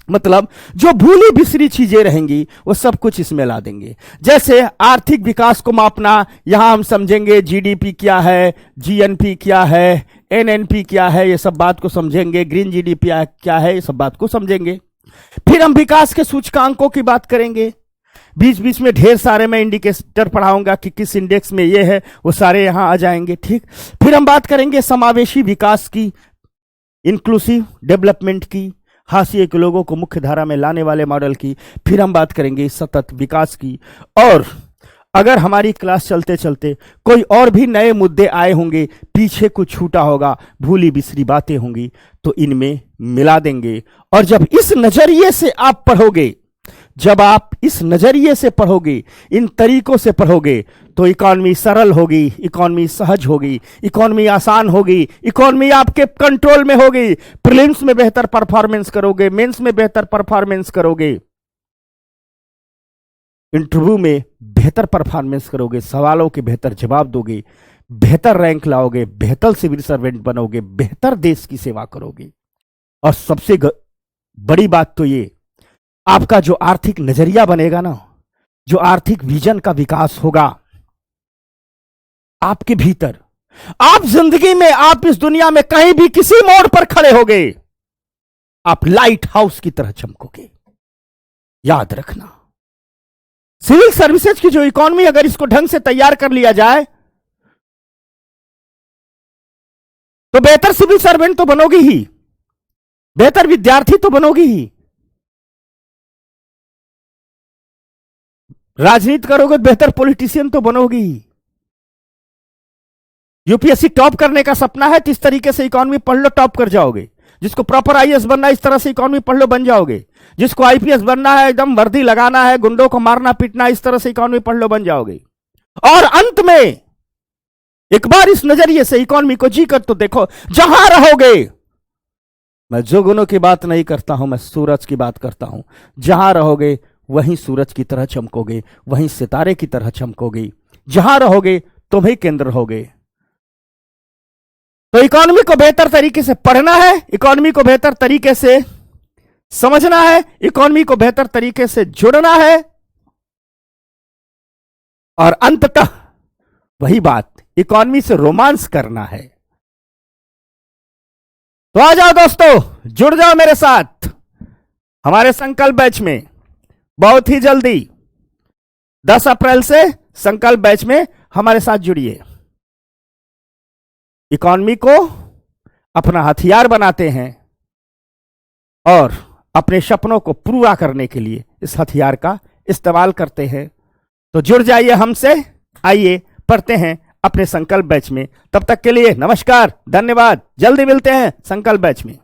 मतलब जो भूली बिसरी चीजें रहेंगी वो सब कुछ इसमें ला देंगे। जैसे आर्थिक विकास को मापना, यहां हम समझेंगे GDP क्या है, GNP क्या है, NNP क्या है, ये सब बात को समझेंगे। ग्रीन GDP क्या है, ये सब बात को समझेंगे। फिर हम विकास के सूचकांकों की बात करेंगे। बीच बीच में ढेर सारे मैं इंडिकेटर पढ़ाऊंगा कि किस इंडेक्स में ये है, वो सारे यहां आ जाएंगे। ठीक। फिर हम बात करेंगे समावेशी विकास की, इंक्लूसिव डेवलपमेंट की, हाशिए के लोगों को मुख्य धारा में लाने वाले मॉडल की। फिर हम बात करेंगे सतत विकास की। और अगर हमारी क्लास चलते चलते कोई और भी नए मुद्दे आए होंगे, पीछे कुछ छूटा होगा, भूली बिसरी बातें होंगी, तो इनमें मिला देंगे। और जब इस नजरिए से आप पढ़ोगे, जब आप इस नजरिए से पढ़ोगे, इन तरीकों से पढ़ोगे, तो इकोनॉमी सरल होगी, इकोनॉमी सहज होगी, इकोनॉमी आसान होगी, इकोनॉमी आपके कंट्रोल में होगी। प्रीलिम्स में बेहतर परफॉर्मेंस करोगे, मेंस में बेहतर परफॉर्मेंस करोगे, इंटरव्यू में बेहतर परफॉर्मेंस करोगे, सवालों के बेहतर जवाब दोगे, बेहतर रैंक लाओगे, बेहतर सिविल सर्वेंट बनोगे, बेहतर देश की सेवा करोगे। और सबसे बड़ी बात तो ये, आपका जो आर्थिक नजरिया बनेगा ना, जो आर्थिक विजन का विकास होगा आपके भीतर, आप जिंदगी में, आप इस दुनिया में कहीं भी किसी मोड़ पर खड़े होगे, आप लाइट हाउस की तरह चमकोगे। याद रखना, सिविल सर्विसेज की जो इकोनॉमी, अगर इसको ढंग से तैयार कर लिया जाए तो बेहतर सिविल सर्वेंट तो बनोगी ही, बेहतर विद्यार्थी तो बनोगी ही, राजनीति करोगे बेहतर पॉलिटिशियन तो बनोगी ही। यूपीएससी टॉप करने का सपना है तो इस तरीके से इकोनॉमी पढ़ लो, टॉप कर जाओगे। जिसको प्रॉपर आईएएस बनना है, इस तरह से इकोनॉमी पढ़ लो, बन जाओगे। जिसको आईपीएस बनना है, एकदम वर्दी लगाना है, गुंडों को मारना पीटना, इस तरह से इकोनॉमी पढ़ लो, बन जाओगे। और अंत में एक बार इस नजरिए से इकोनॉमी को जी कर तो देखो, जहां रहोगे, मैं जो गुणों की बात नहीं करता हूं, मैं सूरज की बात करता हूं। जहां रहोगे वहीं सूरज की तरह चमकोगे, वहीं सितारे की तरह चमकोगे। जहां रहोगे तुम ही केंद्र रहोगे। तो इकोनॉमी को बेहतर तरीके से पढ़ना है, इकोनॉमी को बेहतर तरीके से समझना है, इकोनॉमी को बेहतर तरीके से जुड़ना है, और अंततः वही बात, इकोनॉमी से रोमांस करना है। तो आ जाओ दोस्तों, जुड़ जाओ मेरे साथ हमारे संकल्प बैच में। बहुत ही जल्दी 10 अप्रैल से संकल्प बैच में हमारे साथ जुड़िए। इकोनॉमी को अपना हथियार बनाते हैं और अपने सपनों को पूरा करने के लिए इस हथियार का इस्तेमाल करते हैं। तो जुड़ जाइए हमसे, आइए पढ़ते हैं अपने संकल्प बैच में। तब तक के लिए नमस्कार, धन्यवाद, जल्दी मिलते हैं संकल्प बैच में।